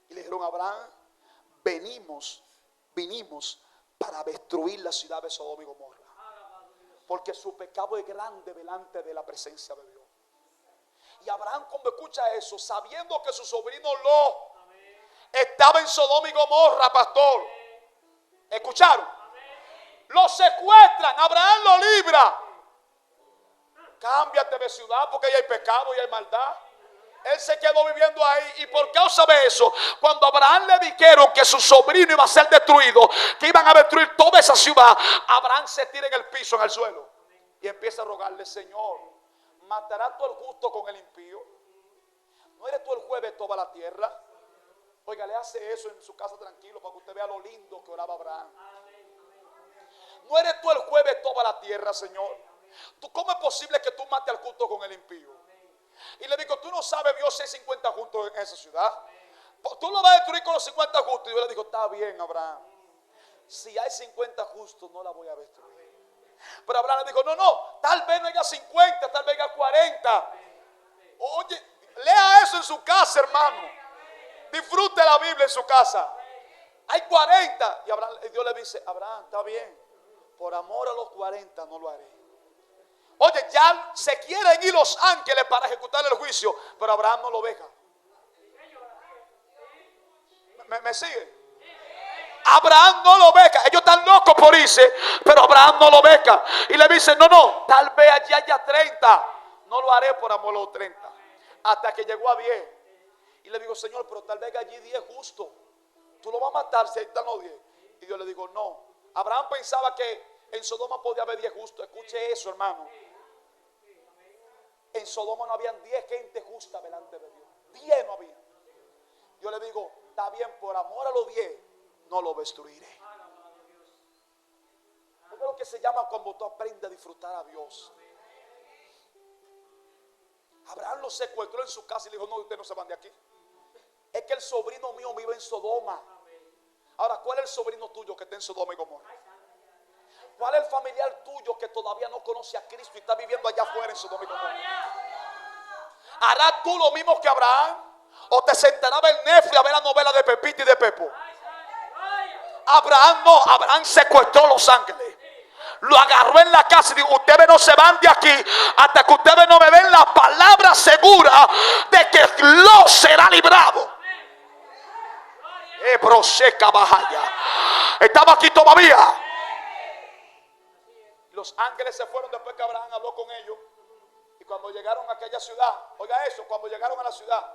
Y le dijeron a Abraham: vinimos para destruir la ciudad de Sodoma y Gomorra, porque su pecado es grande delante de la presencia de Dios. Y Abraham, cuando escucha eso, sabiendo que su sobrino Lot estaba en Sodoma y Gomorra, pastor, ¿escucharon? Lo secuestran, Abraham lo libra. Cámbiate de ciudad porque ahí hay pecado y hay maldad. Él se quedó viviendo ahí. ¿Y por qué os sabe eso? Cuando a Abraham le dijeron que su sobrino iba a ser destruido, que iban a destruir toda esa ciudad, Abraham se tira en el piso, en el suelo, y empieza a rogarle: Señor, ¿matarás tú al justo con el impío? ¿No eres tú el juez de toda la tierra? Oiga, le hace eso en su casa tranquilo para que usted vea lo lindo que oraba Abraham. ¿No eres tú el juez de toda la tierra, Señor? ¿Cómo es posible que tú mates al justo con el impío? Y le digo: tú no sabes, Dios, si hay 50 justos en esa ciudad. Tú lo vas a destruir con los 50 justos. Y yo le digo: está bien, Abraham, si hay 50 justos no la voy a destruir. Pero Abraham le dijo: no, tal vez no haya 50, tal vez haya 40. Oye, lea eso en su casa, hermano. Disfrute la Biblia en su casa. Hay 40. Y Dios le dice: Abraham, está bien, por amor a los 40 no lo haré. Oye, ya se quieren ir los ángeles para ejecutar el juicio, pero Abraham no lo deja. ¿Me sigue? Abraham no lo beca. Ellos están locos por irse, pero Abraham no lo beca. Y le dice: no, tal vez allí haya 30. No lo haré por amor a los 30. Hasta que llegó a 10. Y le digo: Señor, pero tal vez allí 10 justos. Tú lo vas a matar si ahí están los 10. Y Dios le digo: no. Abraham pensaba que en Sodoma podía haber 10 justos. Escuche eso, hermano. En Sodoma no habían 10 gente justa delante de Dios. 10 no había. Yo le digo: está bien, por amor a los 10 no lo destruiré. Es lo que se llama cuando tú aprendes a disfrutar a Dios. Abraham lo secuestró en su casa y le dijo: no, ustedes no se van de aquí. Es que el sobrino mío vive en Sodoma. Ahora, ¿cuál es el sobrino tuyo que está en Sodoma y Gomorra? ¿Cuál es el familiar tuyo que todavía no conoce a Cristo y está viviendo allá afuera en Sodoma y Gomorra? ¿Harás tú lo mismo que Abraham? ¿O te sentarás a ver Netflix a ver la novela de Pepito y de Pepo? Abraham no. Abraham secuestró a los ángeles, lo agarró en la casa y dijo: ustedes no se van de aquí hasta que ustedes no me den la palabra segura de que Lot será librado. Estamos aquí todavía. Los ángeles se fueron después que Abraham habló con ellos. Y cuando llegaron a aquella ciudad, oiga eso, cuando llegaron a la ciudad,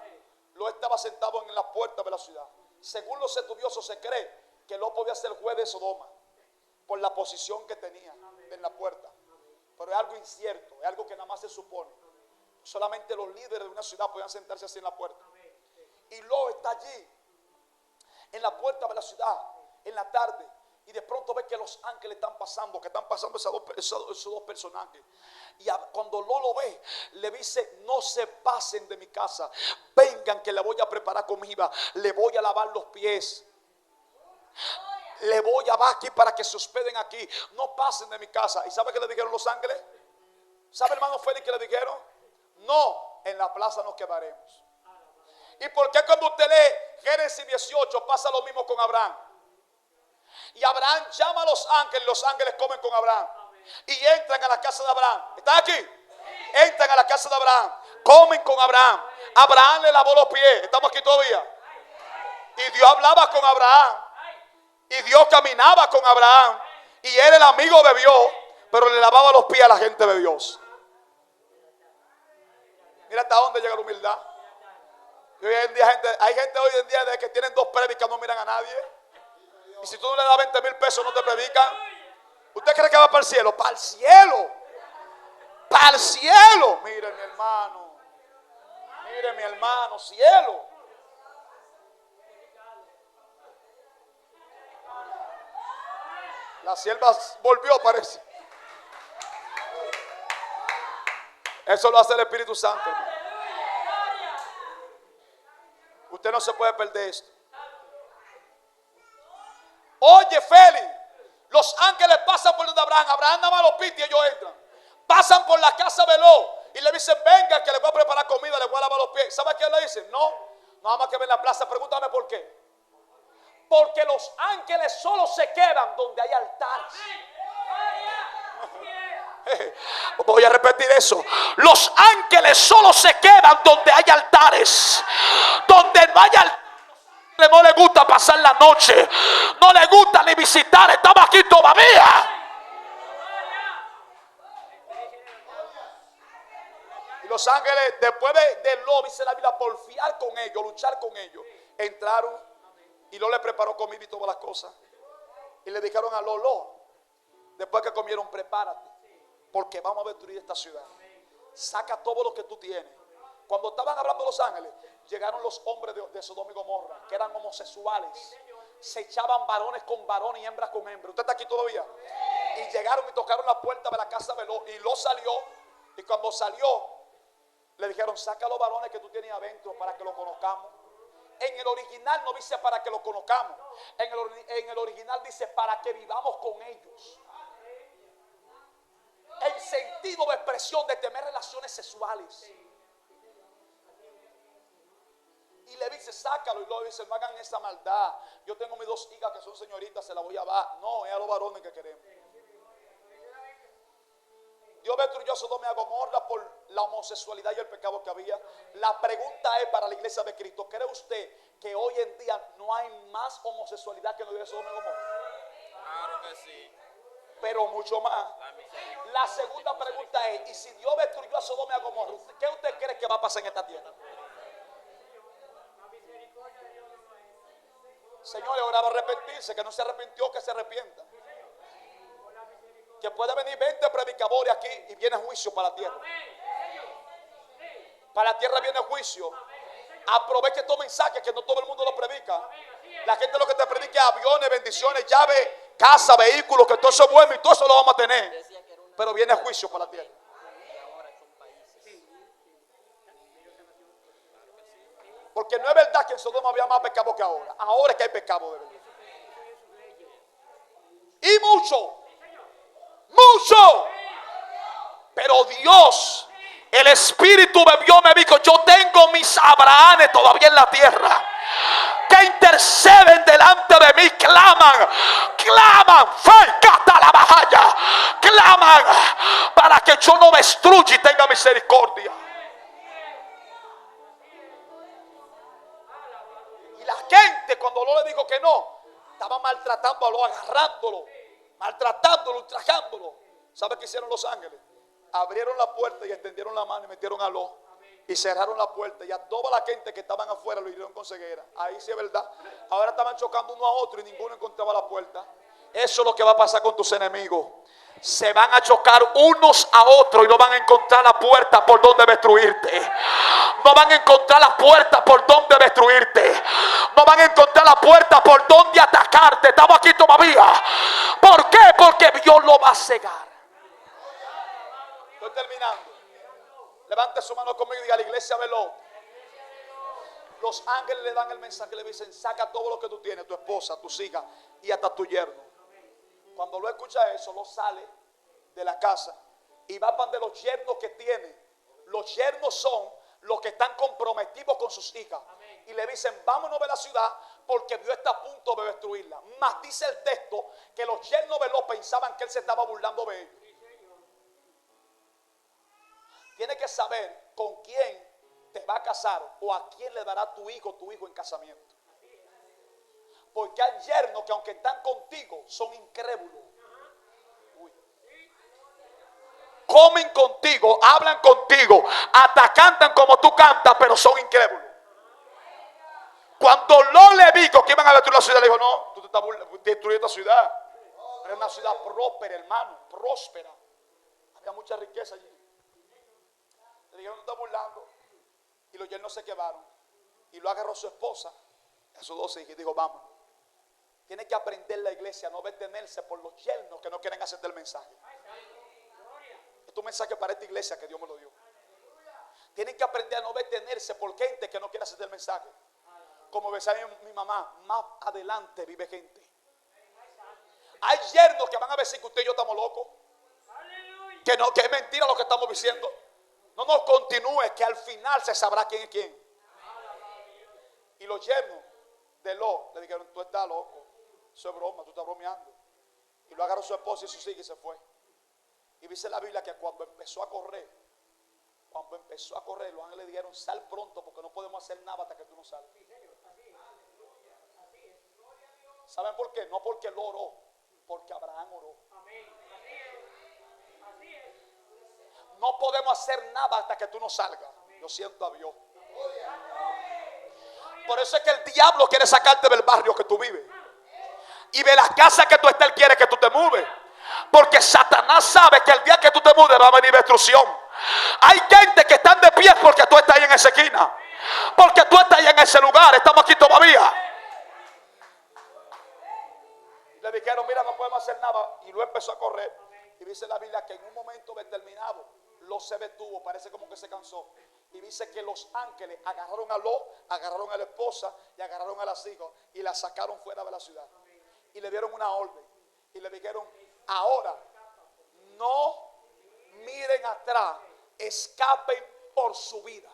Lot estaba sentado en la puerta de la ciudad. Según los estudiosos, se cree que Lot podía ser juez de Sodoma por la posición que tenía en la puerta. Pero es algo incierto, es algo que nada más se supone. Solamente los líderes de una ciudad podían sentarse así en la puerta. Y Lot está allí en la puerta de la ciudad en la tarde, y de pronto ve que los ángeles están pasando, esos dos personajes. Y cuando Lot lo ve, le dice: no se pasen de mi casa, vengan que le voy a preparar comida, le voy a lavar los pies, le voy a dar aquí para que se hospeden aquí, no pasen de mi casa. ¿Y sabe qué le dijeron los ángeles? ¿Sabe, hermano Félix, qué le dijeron? No, en la plaza nos quedaremos. ¿Y por qué cuando usted lee Génesis 18 pasa lo mismo con Abraham? Y Abraham llama a los ángeles comen con Abraham y entran a la casa de Abraham. ¿Están aquí? Entran a la casa de Abraham, comen con Abraham. Abraham le lavó los pies. ¿Estamos aquí todavía? Y Dios hablaba con Abraham. Y Dios caminaba con Abraham. Y era el amigo de Dios, pero le lavaba los pies a la gente de Dios. Mira hasta dónde llega la humildad. Y hoy en día hay gente hoy en día de que tienen 2 prédicas, no miran a nadie. Y si tú no le das 20,000 pesos no te predican. ¿Usted cree que va para el cielo? Para el cielo. Para el cielo. Mire mi hermano. Mire mi hermano, cielo. La sierva volvió, parece. Eso lo hace el Espíritu Santo, hermano. Usted no se puede perder esto. Oye, Félix, los ángeles pasan por donde Abraham. Abraham nada más los pita y ellos entran. Pasan por la casa de Lot y le dicen, venga que le voy a preparar comida, le voy a lavar los pies. ¿Sabe qué le dicen? No, nada más que ven la plaza. Pregúntame por qué. Porque los ángeles solo se quedan donde hay altares. Voy a repetir eso. Los ángeles solo se quedan donde hay altares. Donde no hay altares no le gusta pasar la noche. No le gusta ni visitar. Estamos aquí todavía. Y los ángeles, después del Lot, dice la Biblia, por fiar con ellos, luchar con ellos, entraron y Lot le preparó comida y todas las cosas. Y le dijeron a Lot, después que comieron, prepárate, porque vamos a destruir esta ciudad. Saca todo lo que tú tienes. Cuando estaban hablando los ángeles, llegaron los hombres de Sodoma y Gomorra, que eran homosexuales. Se echaban varones con varones y hembras con hembras. ¿Usted está aquí todavía? Y llegaron y tocaron la puerta de la casa de Lot. Y Lot salió. Y cuando salió, le dijeron, saca los varones que tú tienes adentro para que lo conozcamos. En el original no dice para que lo conozcamos. En el original dice para que vivamos con ellos. El sentido de expresión de tener relaciones sexuales. Y le dice, sácalo. Y luego dice, no hagan esa maldad. Yo tengo mis 2 hijas que son señoritas, se las voy a dar. No, es a los varones que queremos. Dios destruyó a Sodoma y a Gomorra por la homosexualidad y el pecado que había. La pregunta es para la iglesia de Cristo: ¿cree usted que hoy en día no hay más homosexualidad que en el día de Sodoma y Gomorra? Claro que sí. Pero mucho más. La segunda pregunta es: ¿y si Dios destruyó a Sodoma y a Gomorra, qué usted cree que va a pasar en esta tierra? Señores, ahora va a arrepentirse. Que no se arrepintió, que se arrepienta. Que puede venir 20 predicadores aquí y viene juicio para la tierra. Para la tierra viene juicio. Aproveche estos mensajes que no todo el mundo lo predica. La gente lo que te predica es aviones, bendiciones, llaves, casa, vehículos, que todo eso es bueno y todo eso lo vamos a tener. Pero viene juicio para la tierra. Porque no es verdad que en Sodoma había más pecado que ahora. Ahora es que hay pecado de verdad. Y mucho. Pero Dios, el Espíritu me dijo: yo tengo mis Abrahames todavía en la tierra, que interceden delante de mí, claman, claman para que yo no destruya y tenga misericordia. Y la gente, cuando Lot le dijo que no, estaba maltratándolo, agarrándolo, ultrajándolo. ¿Sabe qué hicieron los ángeles? Abrieron la puerta y extendieron la mano y metieron a Lot. Y cerraron la puerta. Y a toda la gente que estaban afuera lo hirieron con ceguera. Ahí sí es verdad. Ahora estaban chocando uno a otro y ninguno encontraba la puerta. Eso es lo que va a pasar con tus enemigos. Se van a chocar unos a otros y no van a encontrar la puerta por donde destruirte. No van a encontrar la puerta por donde destruirte. No van a encontrar la puerta por donde atacarte. Estamos aquí todavía. ¿Por qué? Porque Dios lo va a cegar. Estoy terminando. Levante su mano conmigo y diga: la iglesia de Lot. Los ángeles le dan el mensaje, le dicen: saca todo lo que tú tienes, tu esposa, tus hijas y hasta tu yerno. Cuando lo escucha eso, lo sale de la casa y va para donde los yernos que tiene. Los yernos son los que están comprometidos con sus hijas. Y le dicen: vámonos de la ciudad porque Dios está a punto de destruirla. Mas dice el texto que los yernos de Lot pensaban que él se estaba burlando de ellos. Tienes que saber con quién te va a casar o a quién le dará tu hijo en casamiento. Porque hay yernos que aunque están contigo son incrédulos. Uy. Comen contigo, hablan contigo, hasta cantan como tú cantas, pero son incrédulos. Cuando Lot le dijo que iban a destruir la ciudad, le dijo: no, tú te estás destruyendo esta ciudad. Pero es una ciudad próspera, hermano, próspera. Había mucha riqueza allí. Le dijeron: no estás burlando. Y los yernos se quedaron. Y lo agarró su esposa, a sus 2 hijos, y dijo: vamos. Tiene que aprender la iglesia a no detenerse por los yernos que no quieren aceptar el mensaje. Este es un mensaje para esta iglesia que Dios me lo dio. Tienen que aprender a no detenerse por gente que no quiere aceptar el mensaje. Como decía mi mamá, más adelante vive gente. Hay yernos que van a decir que usted y yo estamos locos. Que no, que es mentira lo que estamos diciendo. No nos continúe, que al final se sabrá quién es quién. Y los yernos de Lot le dijeron: tú estás loco. Eso es broma, tú estás bromeando. Y lo agarró su esposa y sus hijos y se fue. Y dice la Biblia que cuando empezó a correr, los ángeles le dijeron: sal pronto porque no podemos hacer nada hasta que tú no salgas. ¿Saben por qué? No porque Lot oró, porque Abraham oró. No podemos hacer nada hasta que tú no salgas. Yo siento a Dios. Por eso es que el diablo quiere sacarte del barrio que tú vives. Y de la casa que tú estás, él quiere que tú te mudes. Porque Satanás sabe que el día que tú te mudes va a venir destrucción. Hay gente que están de pie porque tú estás ahí en esa esquina. Porque tú estás ahí en ese lugar. Estamos aquí todavía. Le dijeron: mira, no podemos hacer nada. Y luego empezó a correr. Y dice la Biblia que en un momento determinado Lot se detuvo, parece como que se cansó. Y dice que los ángeles agarraron a Lot, agarraron a la esposa y agarraron a las hijas y la sacaron fuera de la ciudad. Y le dieron una orden. Y le dijeron: ahora no miren atrás, escapen por su vida.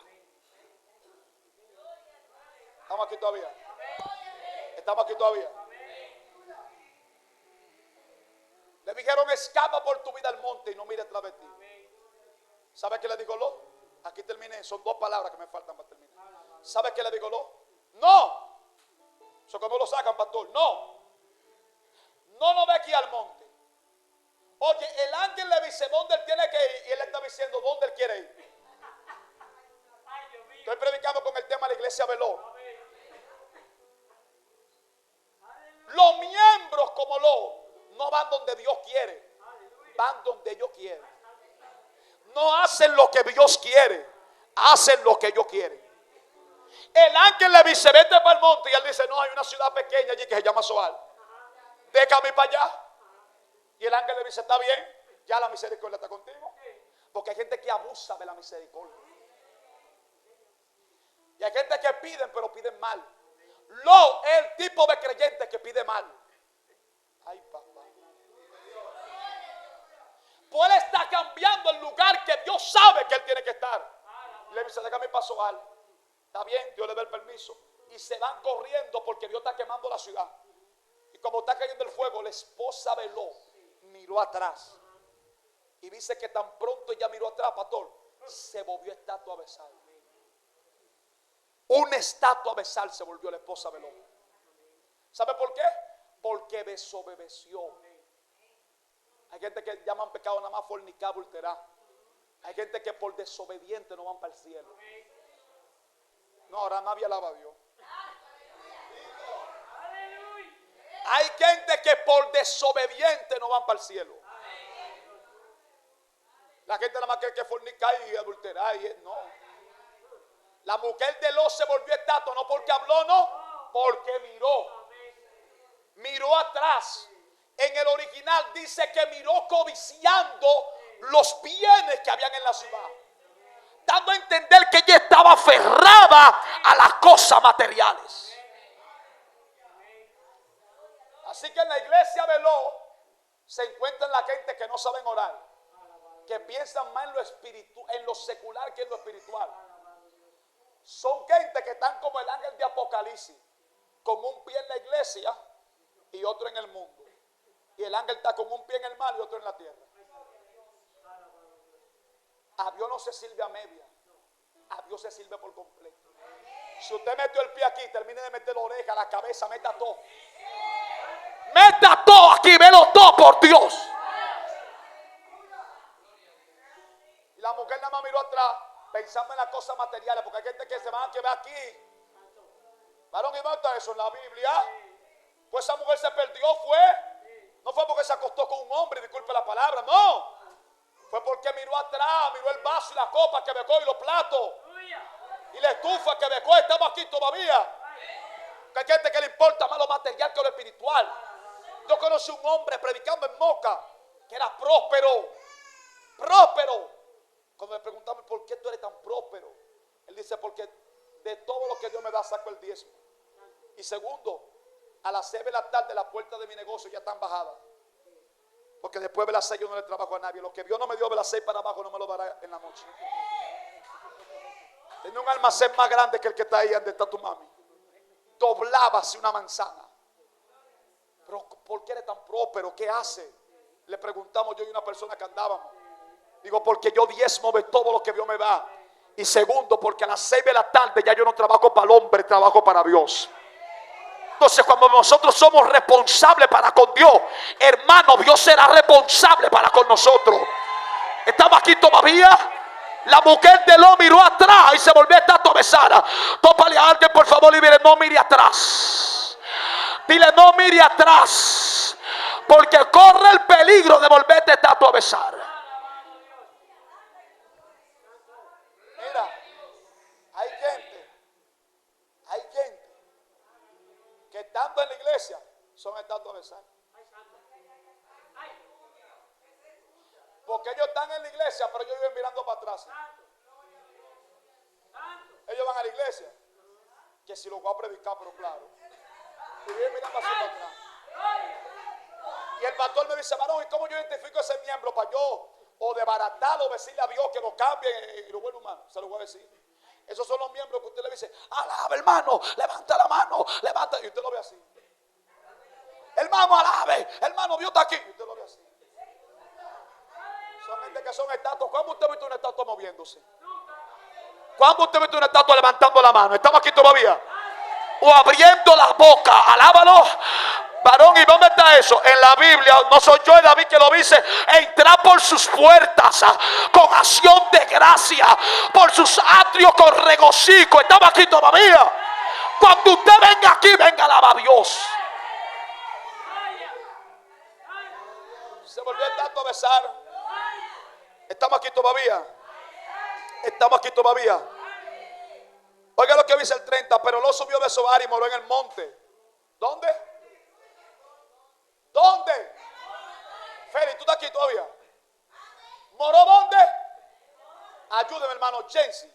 ¿Estamos aquí todavía? ¿Estamos aquí todavía? Le dijeron: escapa por tu vida al monte y no mire atrás de ti. ¿Sabe qué le dijo Lot? Aquí terminé, son 2 palabras que me faltan para terminar. ¿Sabe qué le dijo Lot? No. Eso como lo sacan, pastor. No. No lo ve aquí al monte. Oye, el ángel le dice dónde él tiene que ir y él le está diciendo dónde él quiere ir. Estoy predicando con el tema de la iglesia de Lot. Los miembros como Lot no van donde Dios quiere, van donde ellos quieren. No hacen lo que Dios quiere, hacen lo que ellos quieren. El ángel le dice: vete para el monte. Y él dice: no, hay una ciudad pequeña allí que se llama Zoar. Déjame para allá. Y el ángel le dice: está bien, ya la misericordia está contigo. Porque hay gente que abusa de la misericordia. Y hay gente que piden, pero piden mal. Lot es el tipo de creyente que pide mal. Ay, papá. Pues él está cambiando el lugar que Dios sabe que él tiene que estar. Le dice: déjame pasar algo. Está bien, Dios le da el permiso. Y se van corriendo porque Dios está quemando la ciudad. Y como está cayendo el fuego, la esposa de Lot miró atrás. Y dice que tan pronto ella miró atrás, pastor, se volvió estatua a besar. Una estatua a besar se volvió la esposa de Lot. ¿Sabe por qué? Porque desobedeció. Hay gente que llaman pecado nada más fornicar, adulterar. Hay gente que por desobediente no van para el cielo. No, ahora nadie alaba a Dios. Hay gente que por desobediente no van para el cielo. La gente nada más cree que fornicar y adulterar. No. La mujer de Lot se volvió estatua, no porque habló, no, porque miró. Miró atrás. En el original dice que miró codiciando los bienes que habían en la ciudad, dando a entender que ella estaba aferrada a las cosas materiales. Así que en la iglesia de Lot se encuentran la gente que no saben orar, que piensan más en lo espiritual, en lo secular que en lo espiritual. Son gente que están como el ángel de Apocalipsis, con un pie en la iglesia y otro en el mundo. Y el ángel está con un pie en el mar y otro en la tierra. A Dios no se sirve a media, a Dios se sirve por completo. Si usted metió el pie aquí, termine de meter la oreja, la cabeza, meta todo. Meta todo aquí, velo todo por Dios. Y la mujer nada más miró atrás, pensando en las cosas materiales, porque hay gente que se van a quedar aquí. ¿Varón y no está eso en la Biblia? Pues esa mujer se perdió, no fue porque se acostó con un hombre, disculpe la palabra, no. Fue porque miró atrás, miró el vaso y la copa que becó y los platos. Y la estufa que becó, estamos aquí todavía. Que hay gente que le importa más lo material que lo espiritual. Yo conocí un hombre predicando en Moca que era próspero. Próspero. Cuando le preguntamos por qué tú eres tan próspero, él dice: porque de todo lo que Dios me da saco el diezmo. Y segundo, a las 6 de la tarde la puerta de mi negocio ya están bajadas. Porque después de las 6 yo no le trabajo a nadie. Lo que Dios no me dio de las 6 para abajo no me lo dará en la noche. Tenía un almacén más grande que el que está ahí donde está tu mami. Doblaba así una manzana. Pero ¿por qué eres tan próspero? ¿Qué hace? Le preguntamos yo y una persona que andábamos. Digo: porque yo diezmo de todo lo que Dios me da. Y segundo, porque a las 6 de la tarde ya yo no trabajo para el hombre, trabajo para Dios. Entonces, cuando nosotros somos responsables para con Dios, hermano, Dios será responsable para con nosotros. ¿Estamos aquí todavía? La mujer de lo miró atrás y se volvió a estar besada. Tópale a alguien, por favor, y dile: no mire atrás. Dile: no mire atrás, porque corre el peligro de volverte a estar besar. Mira, hay gente que estando en la iglesia son estando a besar. Porque ellos están en la iglesia, pero ellos viven mirando para atrás. Ellos van a la iglesia, que si lo voy a predicar, pero claro, y viven mirando así para atrás. Y el pastor me dice: varón, ¿y cómo yo identifico ese miembro para yo o desbaratarlo o decirle a Dios que lo cambie y lo vuelva humano? Se lo voy a decir. Esos son los miembros que usted le dice: alabe, hermano, levanta la mano, levanta. Y usted lo ve así. Hermano, alabe, hermano, Dios está aquí. Y usted lo ve así. Son gente que son estatuas. ¿Cuándo usted ha visto una estatua moviéndose? ¿Cuándo usted ha visto una estatua levantando la mano? ¿Estamos aquí todavía? O abriendo la boca. Alábalo. Varón, ¿y dónde está eso? En la Biblia. No soy yo, David, que lo dice. Entra por sus puertas con acción de gracia, por sus atrios con regocijo. ¿Estamos aquí todavía? Cuando usted venga aquí, venga a alabar a Dios. Se volvió el tanto a besar. ¿Estamos aquí todavía? Estamos aquí todavía. Oiga lo que dice el 30. Pero lo subió de Soar y moró en el monte. ¿Dónde? ¿Dónde? Félix, ¿tú estás aquí todavía? ¿Moró dónde? Ayúdeme, hermano. Jancy.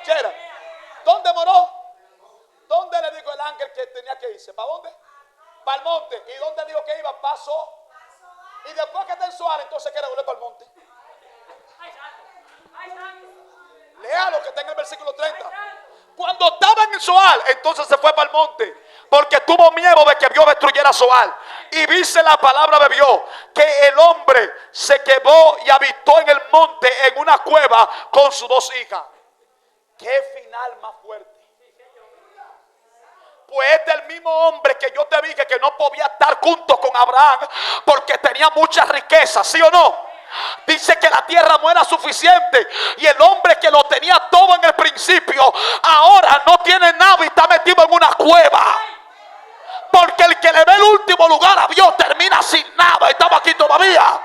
Gerard. ¿Dónde moró? ¿Dónde le dijo el ángel que tenía que irse? ¿Para dónde? Para el monte. ¿Y dónde dijo que iba? Pasó. Y después que está en Soar, entonces quiere volver para el monte. Lea lo que está en el versículo 30. Cuando estaba en Soar, entonces se fue para el monte, porque tuvo miedo de que Dios destruyera Soar. Y dice la palabra de Dios que el hombre se quedó y habitó en el monte, en una cueva, con sus 2 hijas. Qué final más fuerte. Pues este es el mismo hombre que yo te dije que no podía estar junto con Abraham porque tenía muchas riquezas, ¿sí o no? Dice que la tierra no era suficiente, y el hombre que lo tenía todo en el principio ahora no tiene nada y está metido en una cueva. Porque el que le ve el último lugar a Dios termina sin nada. Estamos aquí todavía.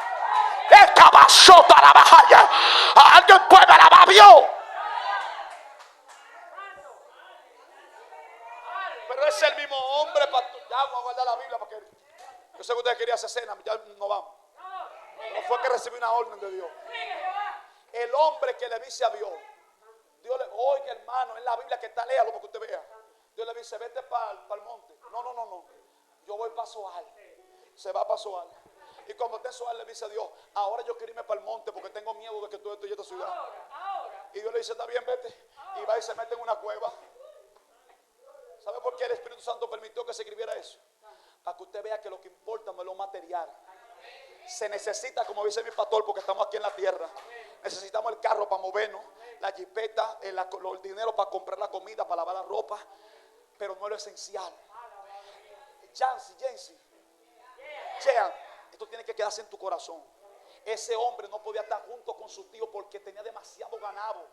El cabazota la bajaya. Alguien puede alabar a Dios. Pero es el mismo hombre, pastor. Ya vamos a guardar la Biblia porque yo sé que ustedes querían hacer cena, ya no vamos. No fue que recibí una orden de Dios. El hombre que le dice a Dios, Dios le, oiga hermano, en la Biblia que está, léalo para que usted vea. Dios le dice: vete para el monte. No. Yo voy para Soar. Se va para Soar. Y cuando esté en Soar le dice a Dios: ahora yo quiero irme para el monte porque tengo miedo de que tú estés en esta ciudad. Y Dios le dice: está bien, vete. Y va y se mete en una cueva. ¿Sabe por qué el Espíritu Santo permitió que se escribiera eso? Para que usted vea que lo que importa no es lo material. Se necesita, como dice mi pastor, porque estamos aquí en la tierra, necesitamos el carro para movernos, la jipeta, el dinero para comprar la comida, para lavar la ropa, pero no es lo esencial. Jancy, Jean, esto tiene que quedarse en tu corazón. Ese hombre no podía estar junto con su tío porque tenía demasiado ganado.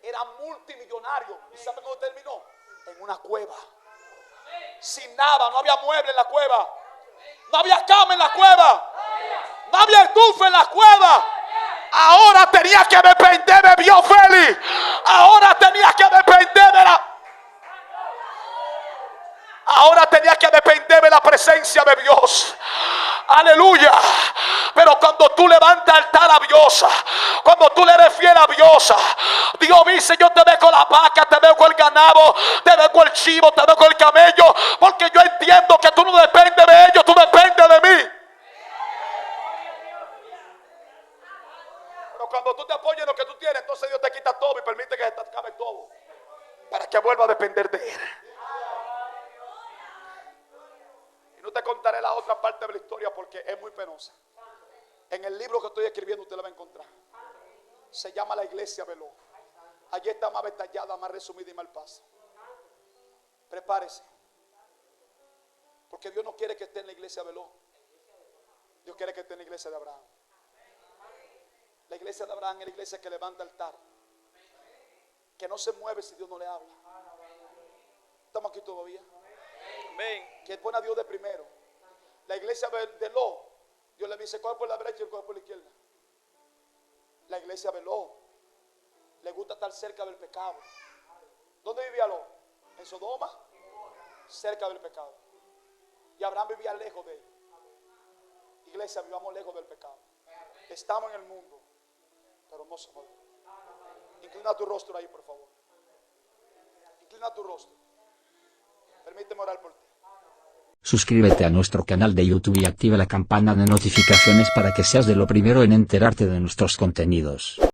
Era multimillonario. ¿Y sabe cómo terminó? En una cueva. Sin nada, no había mueble en la cueva. No había cama en la cueva. No había estufa en la cueva. Ahora tenía que depender de Dios, Félix. Ahora tenía que depender de Ahora tenía que depender de la presencia de Dios. Aleluya. Pero cuando tú levantas altar a Dios, cuando tú le eres fiel a Dios, Dios dice: yo te veo con la vaca, te veo con el ganado, te veo con el chivo, te veo con el camello, porque yo entiendo que tú no dependes de ellos, tú dependes de mí. Pero cuando tú te apoyas en lo que tú tienes, entonces Dios te quita todo y permite que se te acabe todo, para que vuelva a depender de Él. Y no te contaré la otra parte de la historia porque es muy penosa. En el libro que estoy escribiendo usted la va a encontrar. Se llama La Iglesia Veloz. Allí está más detallada, más resumida y más pasa. Prepárese, porque Dios no quiere que esté en la iglesia Veloz. Dios quiere que esté en la iglesia de Abraham. La iglesia de Abraham es la iglesia que levanta altar, que no se mueve si Dios no le habla. ¿Estamos aquí todavía? Amén. Que pone a Dios de primero. La iglesia de Lot, Dios le dice: coge por la derecha y coge por la izquierda. La iglesia de Lot le gusta estar cerca del pecado. ¿Dónde vivía Lot? En Sodoma, cerca del pecado. Y Abraham vivía lejos de él. Iglesia, vivamos lejos del pecado. Estamos en el mundo, pero no somos. Inclina tu rostro ahí, por favor. Inclina tu rostro. Permíteme orar por ti. Suscríbete a nuestro canal de YouTube y activa la campana de notificaciones para que seas de lo primero en enterarte de nuestros contenidos.